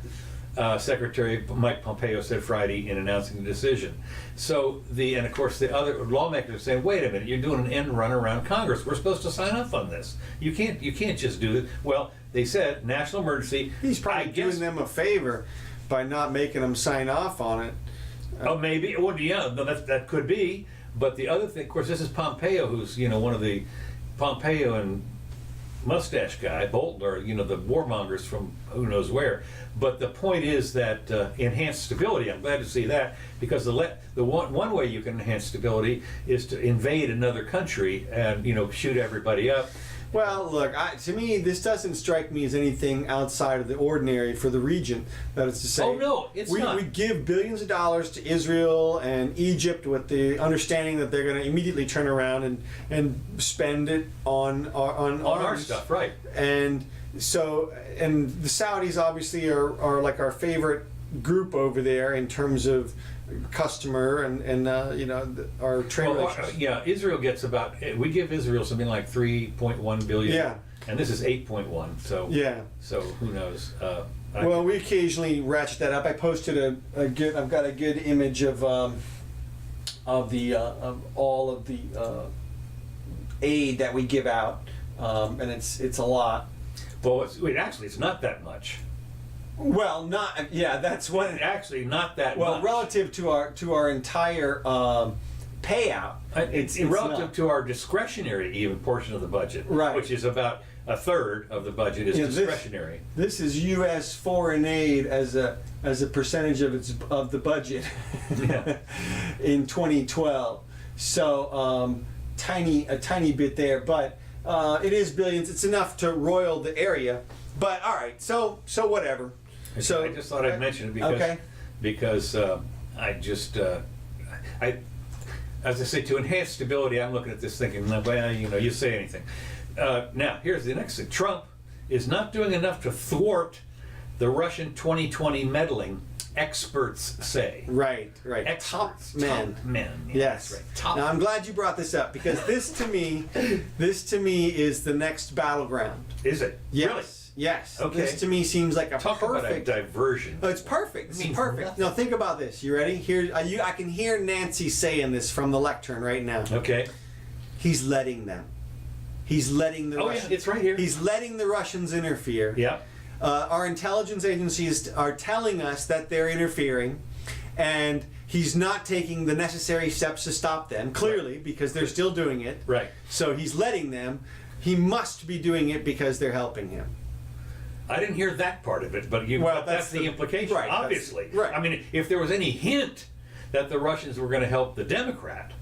Secretary Mike Pompeo said Friday in announcing the decision. So and of course the other lawmakers are saying, wait a minute, you're doing an end run around Congress. We're supposed to sign off on this. You can't just do this. Well, they said national emergency. He's probably doing them a favor by not making them sign off on it. Oh, maybe. Well, yeah, no, that could be. But the other thing, of course, this is Pompeo, who's one of the Pompeo and mustache guy, Bolton, or the warmongers from who knows where. But the point is that enhanced stability. I'm glad to see that, because the one way you can enhance stability is to invade another country and shoot everybody up. Well, look, to me, this doesn't strike me as anything outside of the ordinary for the region. That is to say, oh no, it's not. We give billions of dollars to Israel and Egypt with the understanding that they're going to immediately turn around and spend it on our stuff, right? And so, and the Saudis obviously are like our favorite group over there in terms of customer and our trade relations. Yeah, Israel gets we give Israel something like 3.1 billion. Yeah. And this is 8.1. So yeah. So who knows? Well, we occasionally ratchet that up. I posted I've got a good image of all of the aid that we give out, and it's a lot. Well, it's not that much. Well, that's what. Actually, not that much. Well, relative to our entire payout, it's relative not. to our discretionary even portion of the budget, right? Which is about a third of the budget is discretionary. This is U.S. foreign aid as a percentage of the budget in 2012. So a tiny bit there, but it is billions. It's enough to roil the area. But all right, so whatever. So I just thought I'd mention it because I just as I say, to enhance stability, I'm looking at this thinking, well, you say anything. Now here's the next thing: Trump is not doing enough to thwart the Russian 2020 meddling. Experts say. Right. Experts, top men. Yes. That's right. Top. Now I'm glad you brought this up, because this to me is the next battleground. Is it? Yes. Really? Yes. Okay. This to me seems like a Talk perfect about a diversion. Oh, it's perfect. This is means perfect. nothing. Now think about this. You ready? Here, I can hear Nancy saying this from the lectern right now. Okay. He's letting them. He's letting the Russians. Yeah, it's right here. He's letting the Russians interfere. Yeah. Our intelligence agencies are telling us that they're interfering, and he's not taking the necessary steps to stop them, clearly, because they're still doing it. Right. So he's letting them. He must be doing it because they're helping him. I didn't hear that part of it, but that's the implication, right, obviously. Right. I mean, if there was any hint that the Russians were going to help the Democrat,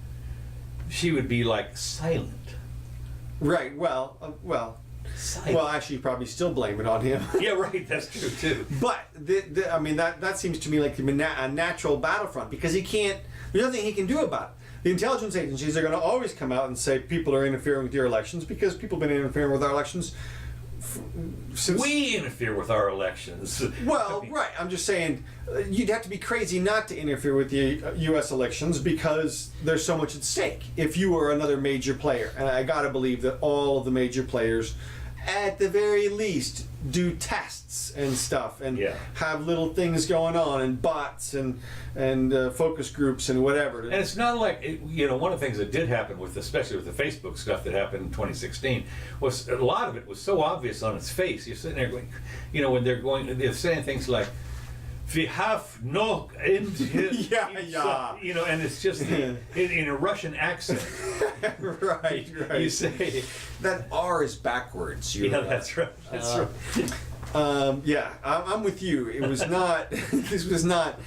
she would be like silent. Right. Well. Silent. Well, actually, you probably still blame it on him. Yeah, right. That's true too. But I mean, that seems to me like a natural battlefront, because there's nothing he can do about it. The intelligence agencies are going to always come out and say people are interfering with your elections, because people have been interfering with our elections since We interfere with our elections. well, right. I'm just saying you'd have to be crazy not to interfere with the U.S. elections because there's so much at stake. If you were another major player, and I gotta believe that all of the major players, at the very least, do tests and stuff, and Yeah. have little things going on, and bots and focus groups and whatever. And it's not like, one of the things that did happen with, especially with the Facebook stuff that happened in 2016, was a lot of it was so obvious on its face. You're sitting there going, when they're saying things like, "We have no," Yeah. and it's just in a Russian accent. right. You say That R is backwards. Yeah, that's right. That's right. Yeah, I'm with you. It was not. This was not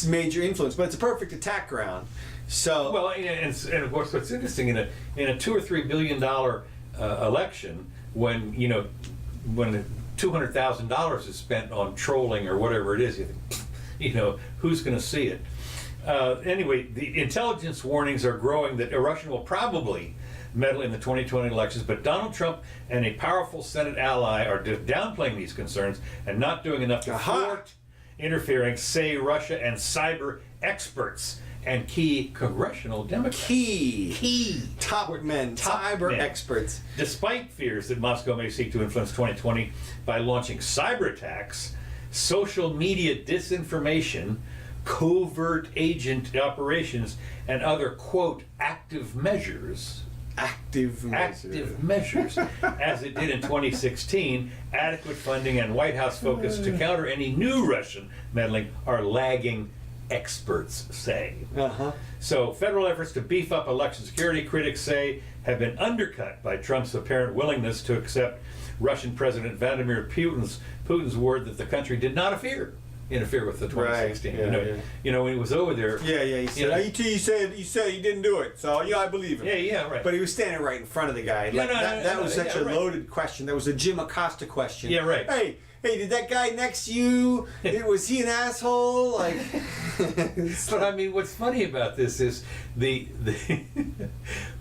major influence, but it's a perfect attack ground. So Well, and of course, what's interesting in a $2 or $3 billion election, when $200,000 is spent on trolling or whatever it is, you think, who's going to see it? Anyway, the intelligence warnings are growing that Russia will probably meddle in the 2020 elections, but Donald Trump and a powerful Senate ally are downplaying these concerns and not doing enough to thwart interfering, say Russia and cyber experts and key congressional Democrats. Key top cyber men. experts. Despite fears that Moscow may seek to influence 2020 by launching cyber attacks, social media disinformation, covert agent operations, and other, quote, active measures, as it did in 2016, adequate funding and White House focus to counter any new Russian meddling are lagging, experts say. So federal efforts to beef up election security, critics say, have been undercut by Trump's apparent willingness to accept Russian President Vladimir Putin's word that the country did not interfere with the 2016. Right. When he was over there. He said, he said he didn't do it. So I believe him. Yeah, right. But he was standing right in front of the guy. That was such a loaded question. That was a Jim Acosta question. Yeah, right. Hey, did that guy next to you? Was he an asshole? Like. But I mean, what's funny about this is the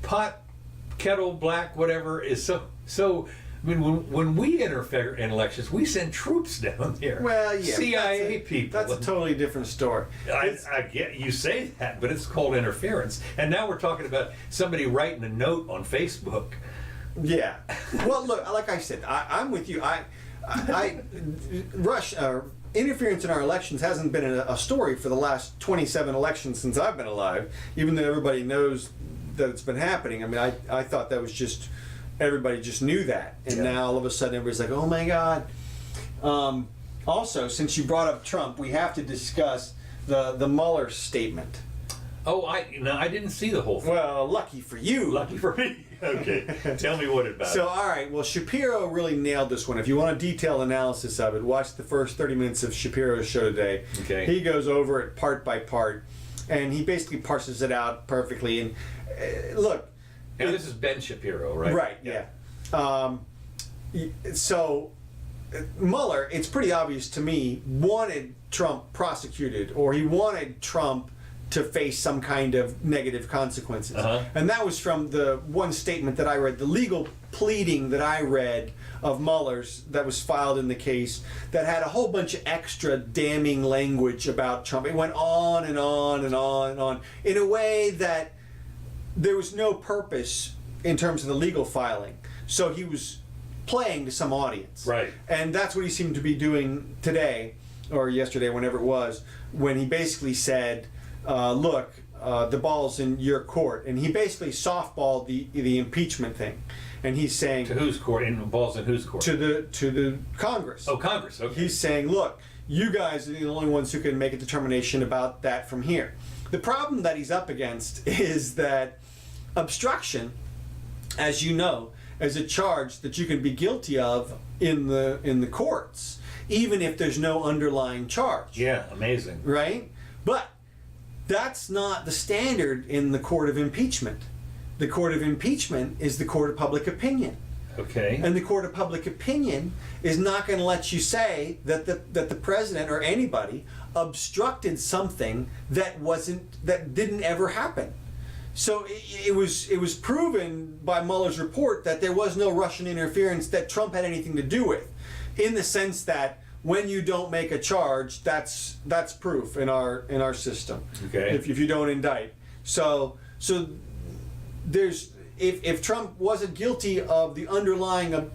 pot kettle black whatever is so. I mean, when we interfere in elections, we send troops down there. Well, yeah, CIA people. That's a totally different story. I get you say that, but it's called interference. And now we're talking about somebody writing a note on Facebook. Yeah. Well, look, like I said, I'm with you. Interference in our elections hasn't been a story for the last 27 elections since I've been alive, even though everybody knows that it's been happening. I mean, I thought that was just, everybody just knew that. And now all of a sudden everybody's like, oh my God. Also, since you brought up Trump, we have to discuss the Mueller statement. Oh, I didn't see the whole thing. Well, lucky for you. Lucky for me. Okay. Tell me what about it. So, all right. Well, Shapiro really nailed this one. If you want a detailed analysis of it, watch the first 30 minutes of Shapiro's show today. Okay. He goes over it part by part, and he basically parses it out perfectly. And look. Now, this is Ben Shapiro, right? Right, yeah. So, Mueller, it's pretty obvious to me, wanted Trump prosecuted, or he wanted Trump to face some kind of negative consequences. And that was from the one statement that I read, the legal pleading that I read of Mueller's that was filed in the case, that had a whole bunch of extra damning language about Trump. It went on and on and on and on in a way that there was no purpose in terms of the legal filing. So he was playing to some audience. Right. And that's what he seemed to be doing today, or yesterday, whenever it was, when he basically said, look, the ball's in your court. And he basically softballed the impeachment thing. And he's saying... To whose court? And ball's in whose court? To the Congress. Oh, Congress, okay. He's saying, look, you guys are the only ones who can make a determination about that from here. The problem that he's up against is that obstruction, as you know, is a charge that you can be guilty of in the courts, even if there's no underlying charge. Yeah, amazing. Right? But that's not the standard in the court of impeachment. The court of impeachment is the court of public opinion. Okay. And the court of public opinion is not going to let you say that the president or anybody obstructed something that didn't ever happen. So it was proven by Mueller's report that there was no Russian interference that Trump had anything to do with, in the sense that when you don't make a charge, that's proof in our system. Okay. If you don't indict. So there's if Trump wasn't guilty of the underlying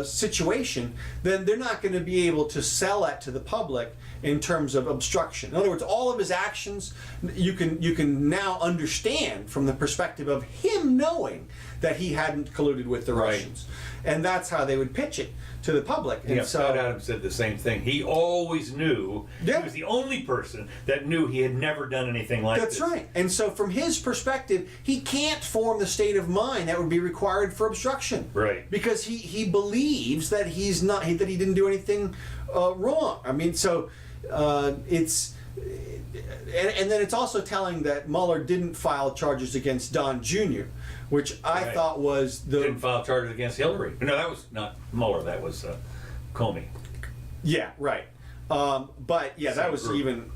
situation, then they're not going to be able to sell that to the public in terms of obstruction. In other words, all of his actions you can now understand from the perspective of him knowing that he hadn't colluded with the Russians, and that's how they would pitch it to the public. And Yeah, so Scott Adams said the same thing. He always knew. Yeah. He was the only person that knew he had never done anything like that's this. right. And so from his perspective, he can't form the state of mind that would be required for obstruction. Right. Because he believes that he's not that he didn't do anything wrong. I mean, so it's. And then it's also telling that Mueller didn't file charges against Don Jr., which I Right. thought was the Didn't file charges against Hillary. No, that was not Mueller. That was Comey. yeah, right. But yeah, that was group. even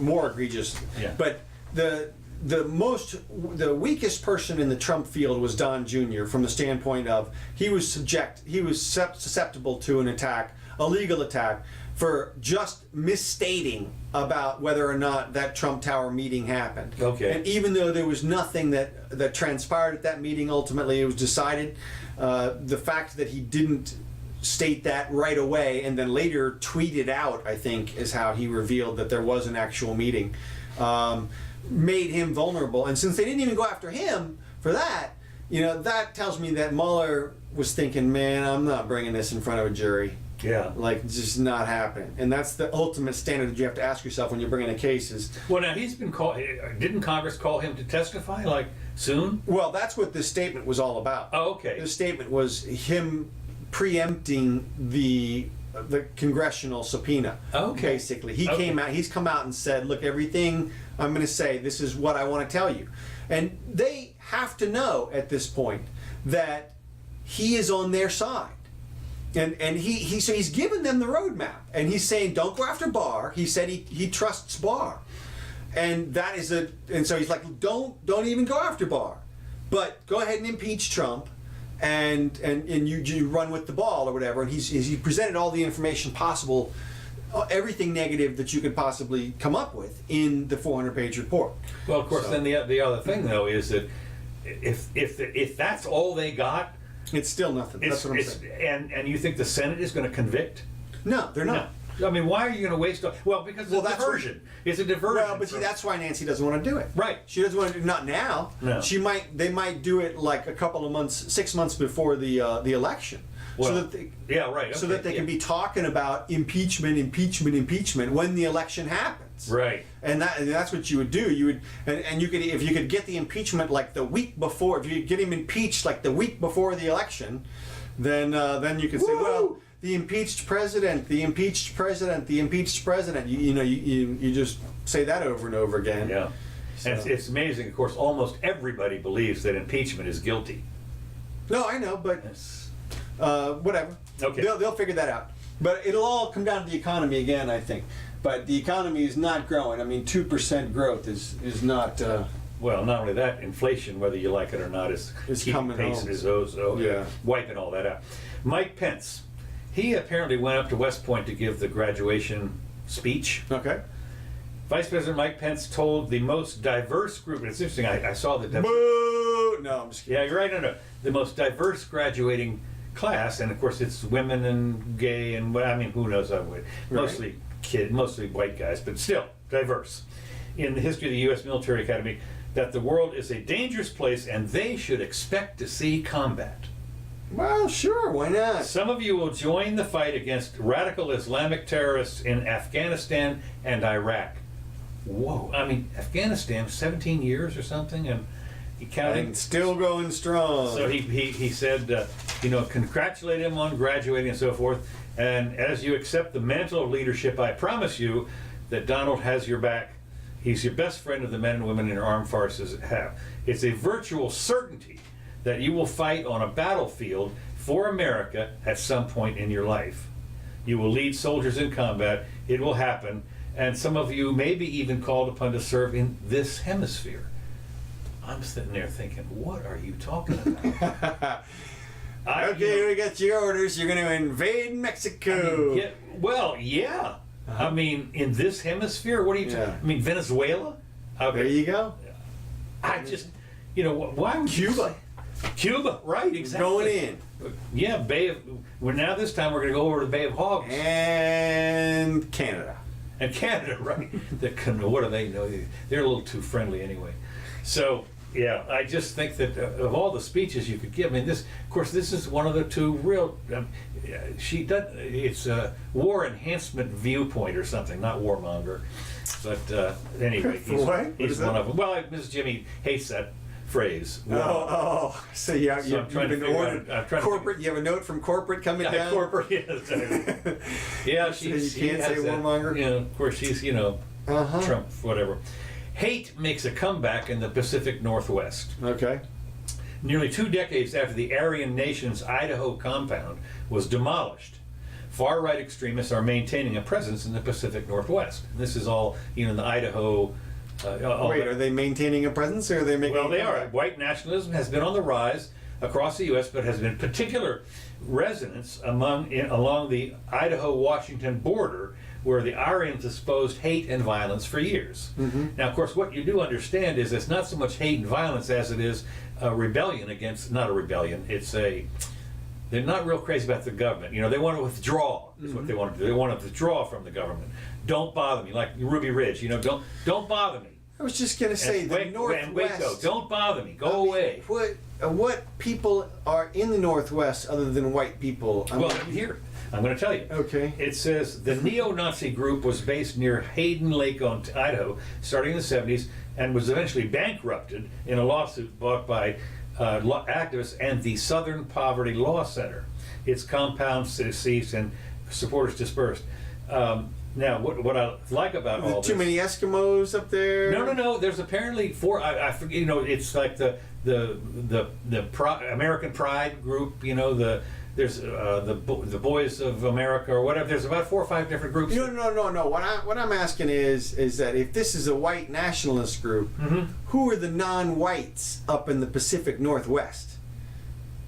more egregious. Yeah. But the weakest person in the Trump field was Don Jr. from the standpoint of he was susceptible to an attack, a legal attack, for just misstating about whether or not that Trump Tower meeting happened. Okay. And even though there was nothing that transpired at that meeting, ultimately it was decided, the fact that he didn't state that right away and then later tweeted out, I think, is how he revealed that there was an actual meeting, made him vulnerable. And since they didn't even go after him for that, that tells me that Mueller was thinking, man, I'm not bringing this in front of a jury. Yeah. Like, it's just not happening. And that's the ultimate standard that you have to ask yourself when you're bringing a case is, Well, now he's been called. Didn't Congress call him to testify like soon? well, that's what this statement was all about. Oh, okay. This statement was him preempting the congressional subpoena. Okay. Basically, he Okay. came out. He's come out and said, "Look, everything I'm going to say. This is what I want to tell you," and they have to know at this point that he is on their side. And so he's given them the roadmap, and he's saying, "Don't go after Barr." He said he trusts Barr, and so he's like, "Don't even go after Barr, but go ahead and impeach Trump, and you run with the ball or whatever." And he presented all the information possible, everything negative that you could possibly come up with in the 400-page report. Well, of course. So- Then the other thing though is that if that's all they got, It's still nothing. That's what I'm saying. and you think the Senate is going to convict? No, they're not. No. I mean, why are you going to waste? Well, because it's a that's what- diversion. It's a diversion. Well, but see, that's why Nancy doesn't want to do it. Right. She doesn't want to do not now. No. They might do it like a couple of months, 6 months before the election, Well, so that they, yeah, right. so okay, that they yeah. can be talking about impeachment when the election happens. Right. And that's what you would do. You would and you could, if you could get the impeachment like the week before, if you could get him impeached like the week before the election, then you could say, well, the impeached president, the impeached president, the impeached president. You just say that over and over again. Yeah. So- And it's amazing. Of course, almost everybody believes that impeachment is guilty. No, I know, but Yes. whatever. Okay. They'll figure that out. But it'll all come down to the economy again, I think. But the economy is not growing. I mean, 2% growth is not. Well, not only that, inflation, whether you like it or not, is It's keeping coming pace home. and is Yeah. wiping all that out. Mike Pence, he apparently went up to West Point to give the graduation speech. Okay. Vice President Mike Pence told the most diverse group, and it's interesting, I saw the... Boo! No, I'm just kidding. Yeah, you're right, no. The most diverse graduating class, and of course it's women and gay and, well, I mean, who knows how would. Mostly mostly white guys, but still diverse. In the history of the U.S. Military Academy, that the world is a dangerous place and they should expect to see combat. Well, sure, why not? Some of you will join the fight against radical Islamic terrorists in Afghanistan and Iraq. Whoa, I mean, Afghanistan, 17 years or something, and he counted. And still going strong. So he said, congratulate him on graduating and so forth. And as you accept the mantle of leadership, I promise you that Donald has your back. He's your best friend of the men and women in your armed forces have. It's a virtual certainty that you will fight on a battlefield for America at some point in your life. You will lead soldiers in combat. It will happen. And some of you may be even called upon to serve in this hemisphere. I'm sitting there thinking, what are you talking about? Okay, we got your orders. You're going to invade Mexico. Yeah. I mean, in this hemisphere, what are you talking? Yeah. I mean, Venezuela. There you go. I just, why would Cuba. Cuba, right? Exactly. Going in. Yeah, now this time we're going to go over to the Bay of Hogs And Canada. and Canada, right? What do they know? They're a little too friendly anyway. So. Yeah, I just think that of all the speeches you could give, I mean, this is one of the two real. It's a war enhancement viewpoint or something, not warmonger. But anyway, he's one of them. Well, Mrs. Jimmy hates that phrase. So you've been ordered. Corporate. You have a note from corporate coming down. Corporate, yeah, exactly. Yeah, you can't say warmonger. Yeah, of course she's Trump, whatever. Hate makes a comeback in the Pacific Northwest. Okay. Nearly 2 decades after the Aryan nation's Idaho compound was demolished, far-right extremists are maintaining a presence in the Pacific Northwest. And this is all, in the Idaho. Are they maintaining a presence, or are they making? Well, they are. White nationalism has been on the rise across the U.S., but has been particular resonance along the Idaho-Washington border, where the Aryans exposed hate and violence for years. Mm-hmm. Now, of course, what you do understand is it's not so much hate and violence as it is a rebellion against, not a rebellion, they're not real crazy about the government. They want to withdraw, is what they want to do. They want to withdraw from the government. Don't bother me, like Ruby Ridge, don't bother me. I was just going to say, the Northwest. And Waco, don't bother me, go away. What people are in the Northwest other than white people? Here, I'm going to tell you. Okay. It says the neo-Nazi group was based near Hayden Lake, Idaho, starting in the 70s, and was eventually bankrupted in a lawsuit brought by activists and the Southern Poverty Law Center. Its compound ceased and supporters dispersed. Now, what I like about all this... Too many Eskimos up there? No. There's apparently 4. I forget. It's like the American Pride group. There's the Boys of America or whatever. There's about 4 or 5 different groups. No. What I'm asking is that if this is a white nationalist group, who are the non-whites up in the Pacific Northwest?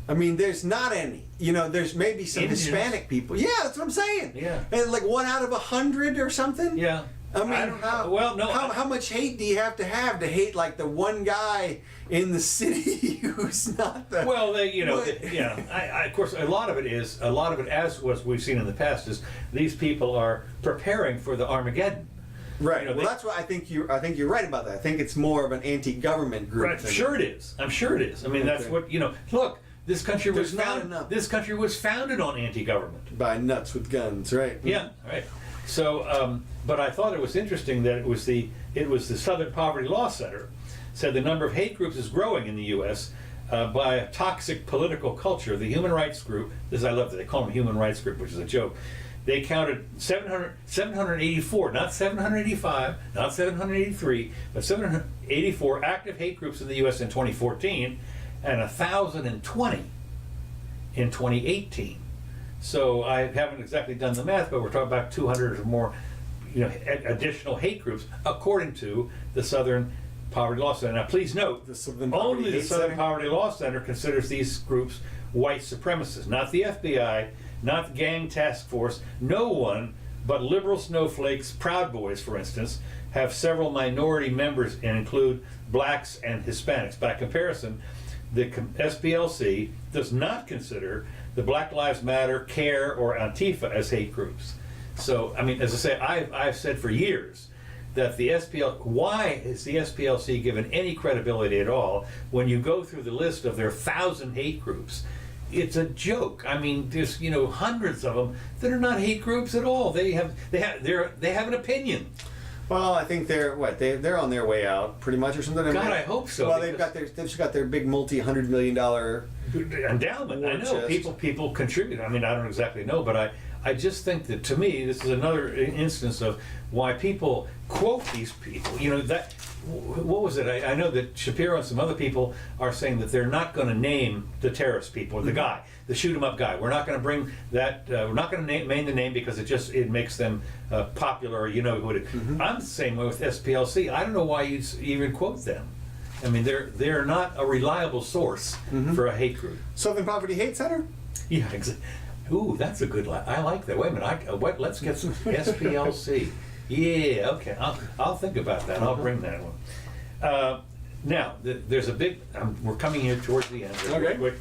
I mean, there's not any. There's maybe some Indians. Hispanic people. Yeah, that's what I'm saying. Yeah. And like 1 out of 100 or something. Yeah. I mean, how much hate do you have to hate like the one guy in the city who's not the? Well, of course, a lot of it, as was we've seen in the past, is these people are preparing for the Armageddon. Right. That's what I think you're right about that. I think it's more of an anti-government group. Right. I'm sure it is. I mean, that's what Look, this country was founded on anti-government by nuts with guns, right? Yeah. Right. So, but I thought it was interesting that it was the Southern Poverty Law Center said the number of hate groups is growing in the U.S. By a toxic political culture. The human rights group, I love that they call them human rights group, which is a joke. They counted 784, not 785, not 783, but 784 active hate groups in the U.S. in 2014, and 1,020 in 2018. So I haven't exactly done the math, but we're talking about 200 or more, additional hate groups, according to the Southern Poverty Law Center. Now, please note, only the Southern Poverty Law Center considers these groups white supremacists, not the FBI, not the Gang Task Force. No one but liberal snowflakes, Proud Boys, for instance, have several minority members and include blacks and Hispanics. By comparison, the SPLC does not consider the Black Lives Matter, CARE, or Antifa as hate groups. So, I mean, as I say, I've said for years that why is the SPLC given any credibility at all when you go through the list of their 1,000 hate groups? It's a joke. I mean, there's hundreds of them that are not hate groups at all. They have an opinion. Well, I think they're on their way out, pretty much, or something. God, I hope so. Well, they've just got their big $100 million endowment. I know people contribute. I mean, I don't exactly know, but I just think that, to me, this is another instance of why people quote these people. What was it? I know that Shapiro and some other people are saying that they're not going to name the terrorist people, the guy, the shoot 'em up guy. We're not going to bring that. We're not going to name the name because it makes them popular. Or who it is. I'm the same way with SPLC. I don't know why you even quote them. I mean, they're not a reliable source for a hate group. Southern Poverty Hate Center? Yeah, exactly. Ooh, that's a good line. I like that. Wait a minute. Let's get some SPLC. Yeah, okay. I'll think about that. I'll bring that one. Now, there's a big. We're coming here towards the end. Okay. Quick.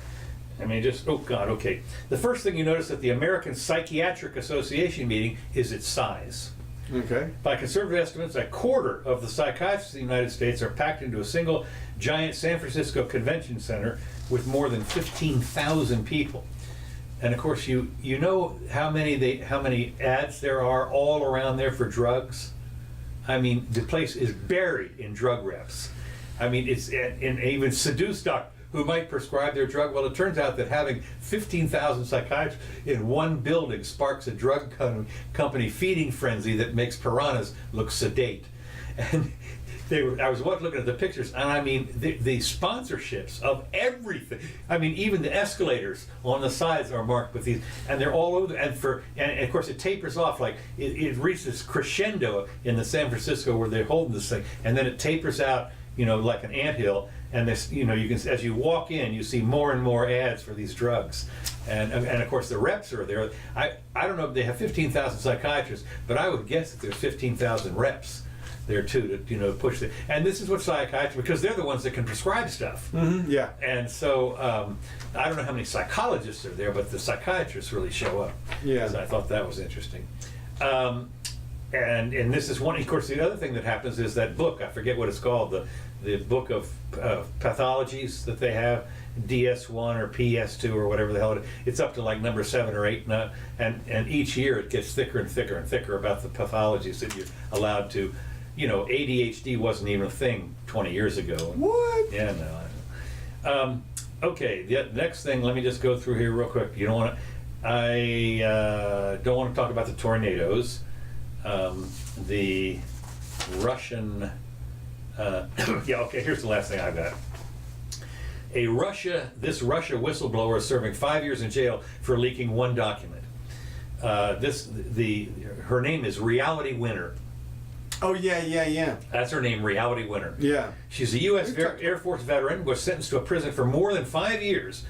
I mean, just oh God. Okay. The first thing you notice at the American Psychiatric Association meeting is its size. Okay. By conservative estimates, a quarter of the psychiatrists in the United States are packed into a single giant San Francisco convention center with more than 15,000 people. And of course, you know how many ads there are all around there for drugs. I mean, the place is buried in drug reps. I mean, it's and even seduced doctors who might prescribe their drug. Well, it turns out that having 15,000 psychiatrists in one building sparks a drug company feeding frenzy that makes piranhas look sedate. And I was looking at the pictures, and I mean, the sponsorships of everything. I mean, even the escalators on the sides are marked with these, and they're all over. And of course, it tapers off, like it reaches crescendo in the San Francisco where they're holding this thing, and then it tapers out, like an anthill. And this, you can, as you walk in, you see more and more ads for these drugs, and of course the reps are there. I don't know if they have 15,000 psychiatrists, but I would guess that there's 15,000 reps there too to push it. And this is what psychiatrists, because they're the ones that can prescribe stuff. Mm-hmm, yeah. And so I don't know how many psychologists are there, but the psychiatrists really show up. Yeah. So I thought that was interesting. And this is one. Of course, the other thing that happens is that book. I forget what it's called. The book of pathologies that they have, DS1 or PS2 or whatever the hell it is. It's up to like number 7 or 8 now, and each year it gets thicker and thicker and thicker about the pathologies that you're allowed to. ADHD wasn't even a thing 20 years ago. What? Yeah, no. I know. Okay, the next thing. Let me just go through here real quick. You don't want to. I don't want to talk about the tornadoes. The Russian. Yeah, okay, here's the last thing I got. This Russia whistleblower is serving 5 years in jail for leaking one document. Her name is Reality Winner. Oh, yeah. That's her name, Reality Winner. Yeah. She's a U.S. Air Force veteran, was sentenced to a prison for more than 5 years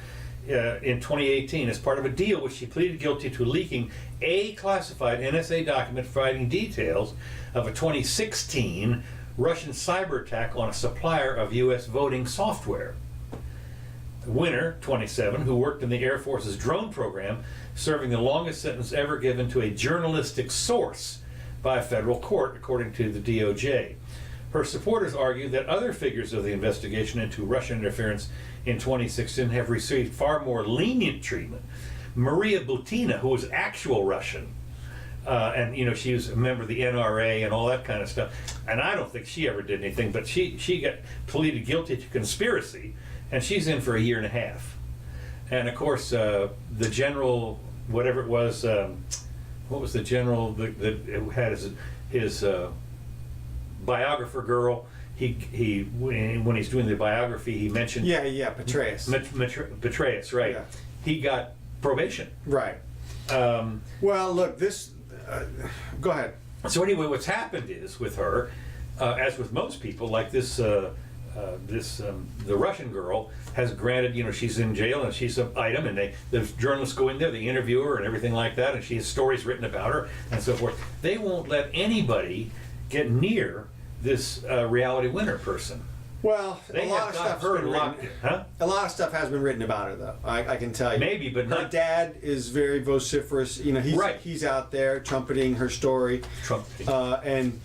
in 2018 as part of a deal which she pleaded guilty to leaking a classified NSA document providing details of a 2016 Russian cyber attack on a supplier of U.S. voting software. Winner, 27, who worked in the Air Force's drone program, serving the longest sentence ever given to a journalistic source by a federal court, according to the DOJ. Her supporters argue that other figures of the investigation into Russian interference in 2016 have received far more lenient treatment. Maria Butina, who was actual Russian, and she was a member of the NRA and all that kind of stuff. And I don't think she ever did anything, but she got pleaded guilty to conspiracy, and she's in for a year and a half. And of course, the general, whatever it was, what was the general that had his biographer girl? He when he's doing the biography, he mentioned Petraeus. Petraeus, right? Yeah. He got probation. Right. Well, look, this. Go ahead. So anyway, what's happened is with her, as with most people, like this, the Russian girl has granted, she's in jail and she's an item, and the journalists go in there, they interview her and everything like that, and she has stories written about her and so forth. They won't let anybody get near this Reality Winner person. Well, a lot of stuff has been written about her, though. I can tell you. Maybe, but her dad is very vociferous. He's out there trumpeting her story. And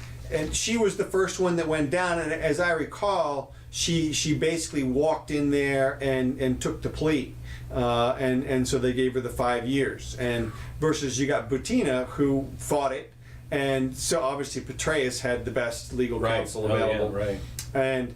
she was the first one that went down. And as I recall, she basically walked in there and took the plea. And so they gave her the 5 years. And versus you got Butina, who fought it. And so obviously Petraeus had the best legal counsel available. Yeah, right. And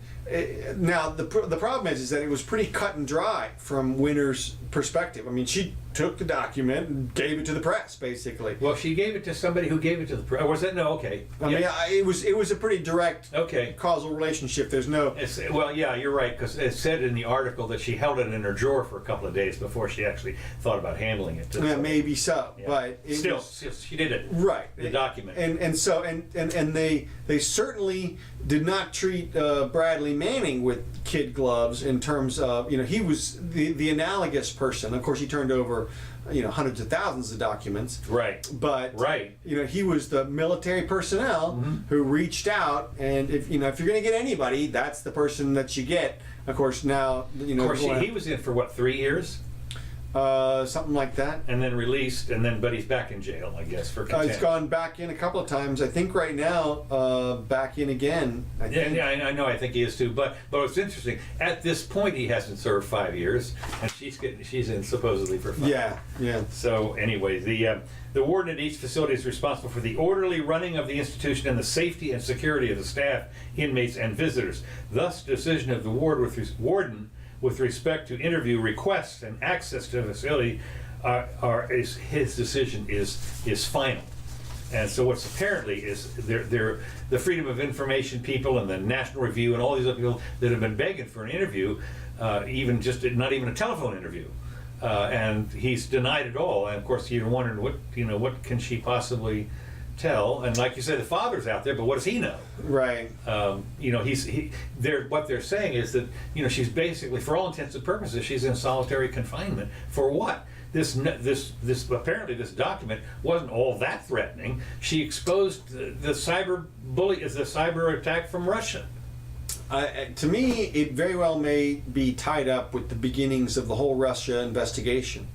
now the problem is that it was pretty cut and dry from Winner's perspective. I mean, she took the document and gave it to the press, basically. Well, she gave it to somebody who gave it to the press. Was that okay? I mean, it was a pretty direct causal relationship. There's no. You're right, because it said in the article that she held it in her drawer for a couple of days before she actually thought about handling it. Yeah, maybe so, but she did it. Right. The document. And they certainly did not treat Bradley Manning with kid gloves in terms of, he was the analogous person. Of course, he turned over, hundreds of thousands of documents. Right. But Right. he was the military personnel who reached out, and if you're going to get anybody, that's the person that you get. Of course, now Of course, he was in for what, 3 years? Something like that. And then released, but he's back in jail, I guess, for contempt. He's gone back in a couple of times. I think right now, back in again. I think. Yeah, I know. I think he is too. But it's interesting. At this point, he hasn't served 5 years, and she's in supposedly for 5. Yeah. So anyway, the warden at each facility is responsible for the orderly running of the institution and the safety and security of the staff, inmates, and visitors. Thus, decision of the warden with respect to interview requests and access to the facility his decision is final. And so what's apparently is they're the Freedom of Information people and the National Review and all these other people that have been begging for an interview, not even a telephone interview. And he's denied it all. And of course you're wondering what can she possibly tell? And like you said, the father's out there, but what does he know? Right. What they're saying is that she's basically, for all intents and purposes, she's in solitary confinement. For what? This apparently this document wasn't all that threatening. She exposed the cyber attack from Russia. To me, it very well may be tied up with the beginnings of the whole Russia investigation.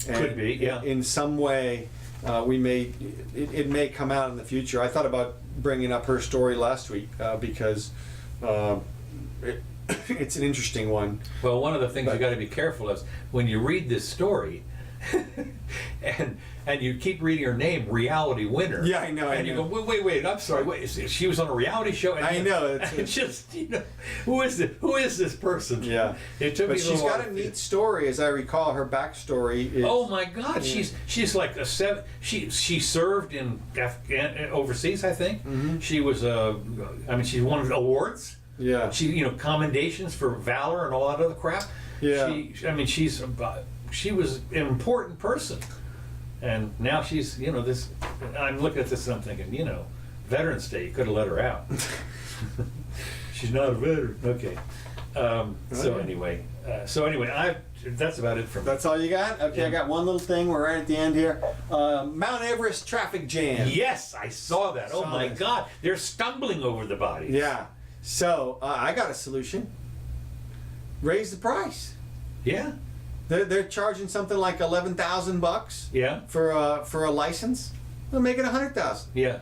Could be, yeah. In some way, it may come out in the future. I thought about bringing up her story last week because it's an interesting one. Well, one of the things you got to be careful of when you read this story, and you keep reading her name, Reality Winner. Yeah, I know. And you go, wait, I'm sorry. Wait, she was on a reality show. And I know. It's just who is this person? Yeah. It took but me she's got a neat story, as I recall. Her backstory is. Oh my God, she's like a seven. She served in overseas, I think. Mm-hmm. She was she won awards. Yeah. She commendations for valor and all that other crap. Yeah. She was an important person, and now she's this. I'm looking at this and I'm thinking, Veterans Day, you could have let her out. She's not a veteran. Okay. So anyway, that's about it from. That's all you got? Okay, yeah. I got one little thing. We're right at the end here. Mount Everest traffic jam. Yes, I saw that. Oh my God, they're stumbling over the bodies. Yeah. So I got a solution. Raise the price. Yeah. They're charging something like $11,000. Yeah. For a license. They'll make it $100,000. Yeah.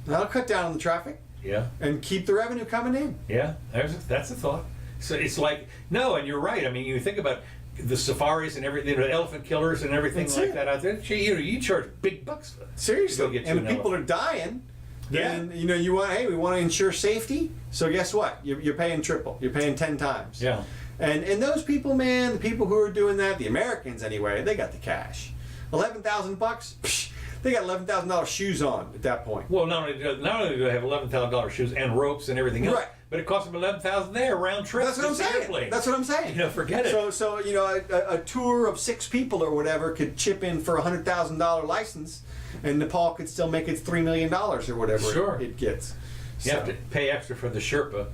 That'll cut down on the traffic. Yeah. And keep the revenue coming in. Yeah. That's a thought. So it's like and you're right. I mean, you think about the safaris and everything, the elephant killers and everything that out there. You charge big bucks for that. Seriously. And people are dying. Then we want to ensure safety. So guess what? You're paying triple. You're paying 10 times. Yeah. And those people, man, the people who are doing that, the Americans anyway, they got the cash. $11,000, they got $11,000 shoes on at that point. Well, not only do they have $11,000 shoes and ropes and everything else, right. But it costs them $11,000 there round trip. That's what I'm saying. That's what I'm saying. Forget it. So a tour of 6 people or whatever could chip in for a $100,000 license, and Nepal could still make its $3 million or whatever it gets. You have to pay extra for the Sherpa.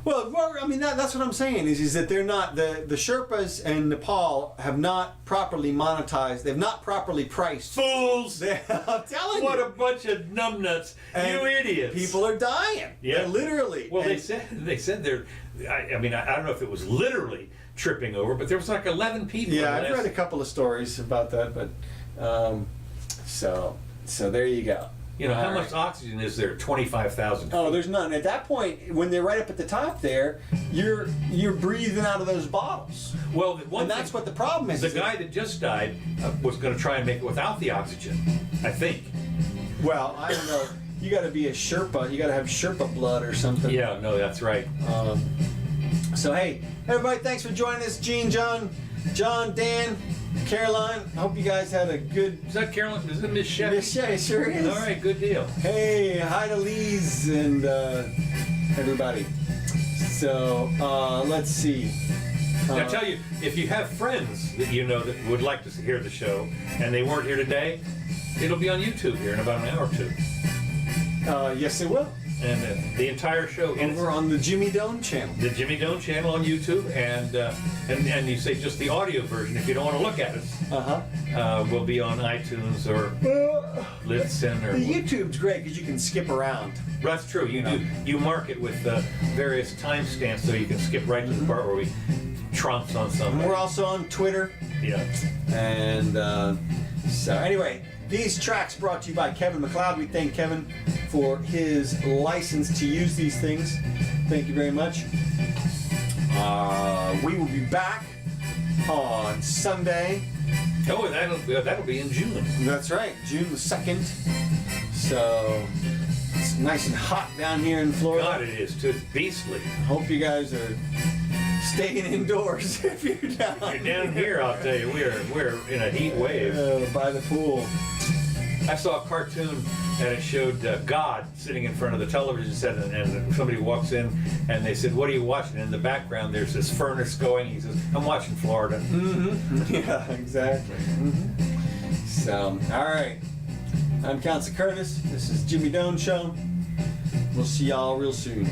Well, I mean that's what I'm saying is that they're not the Sherpas and Nepal have not properly monetized. They've not properly priced. Fools! I'm telling you. What a bunch of numbnuts! You idiots! People are dying. Yeah, they're literally. Well, they said they're. I don't know if it was literally tripping over, but there was like 11 people. Yeah, I've read a couple of stories about that, but so there you go. How much oxygen is there? 25,000. Oh, there's none. At that point, when they're right up at the top there, you're breathing out of those bottles. Well, that's what the problem is. The guy that just died was going to try and make it without the oxygen, I think. Well, I don't know. You got to be a Sherpa. You got to have Sherpa blood or something. Yeah, no, that's right. So hey, everybody, thanks for joining us. Gene, John, Dan, Caroline, I hope you guys had a good... Is that Caroline? Is it Miss Shep? Miss Shep, it sure is. All right, good deal. Hey, hi to Lee's and everybody. So, let's see. I tell you, if you have friends that that would like to hear the show and they weren't here today, it'll be on YouTube here in about an hour or two. Yes, it will. And the entire show Over on the Jimmy Doane channel. the Jimmy Doane channel on YouTube, and you say just the audio version if you don't want to look at it. Will be on iTunes or Listen or. The YouTube's great because you can skip around. That's true. You mark it with various timestamps so you can skip right to the part where we trumps on something. And we're also on Twitter. Yeah. And so anyway, these tracks brought to you by Kevin MacLeod. We thank Kevin for his license to use these things. Thank you very much. We will be back on Sunday. Oh, that'll be in June. That's right, June the 2nd. So it's nice and hot down here in Florida. God, it is too. It's beastly. Hope you guys are staying indoors if you're down. You're down here, I'll tell you, we're in a heat wave. By the pool. I saw a cartoon and it showed God sitting in front of the television set, and somebody walks in and they said, "What are you watching?" And in the background there's this furnace going. He says, "I'm watching Florida." Mm-hmm. Yeah, exactly. Mm-hmm. So, all right. I'm Counselor Curtis. This is Jimmy Doane Show. We'll see y'all real soon.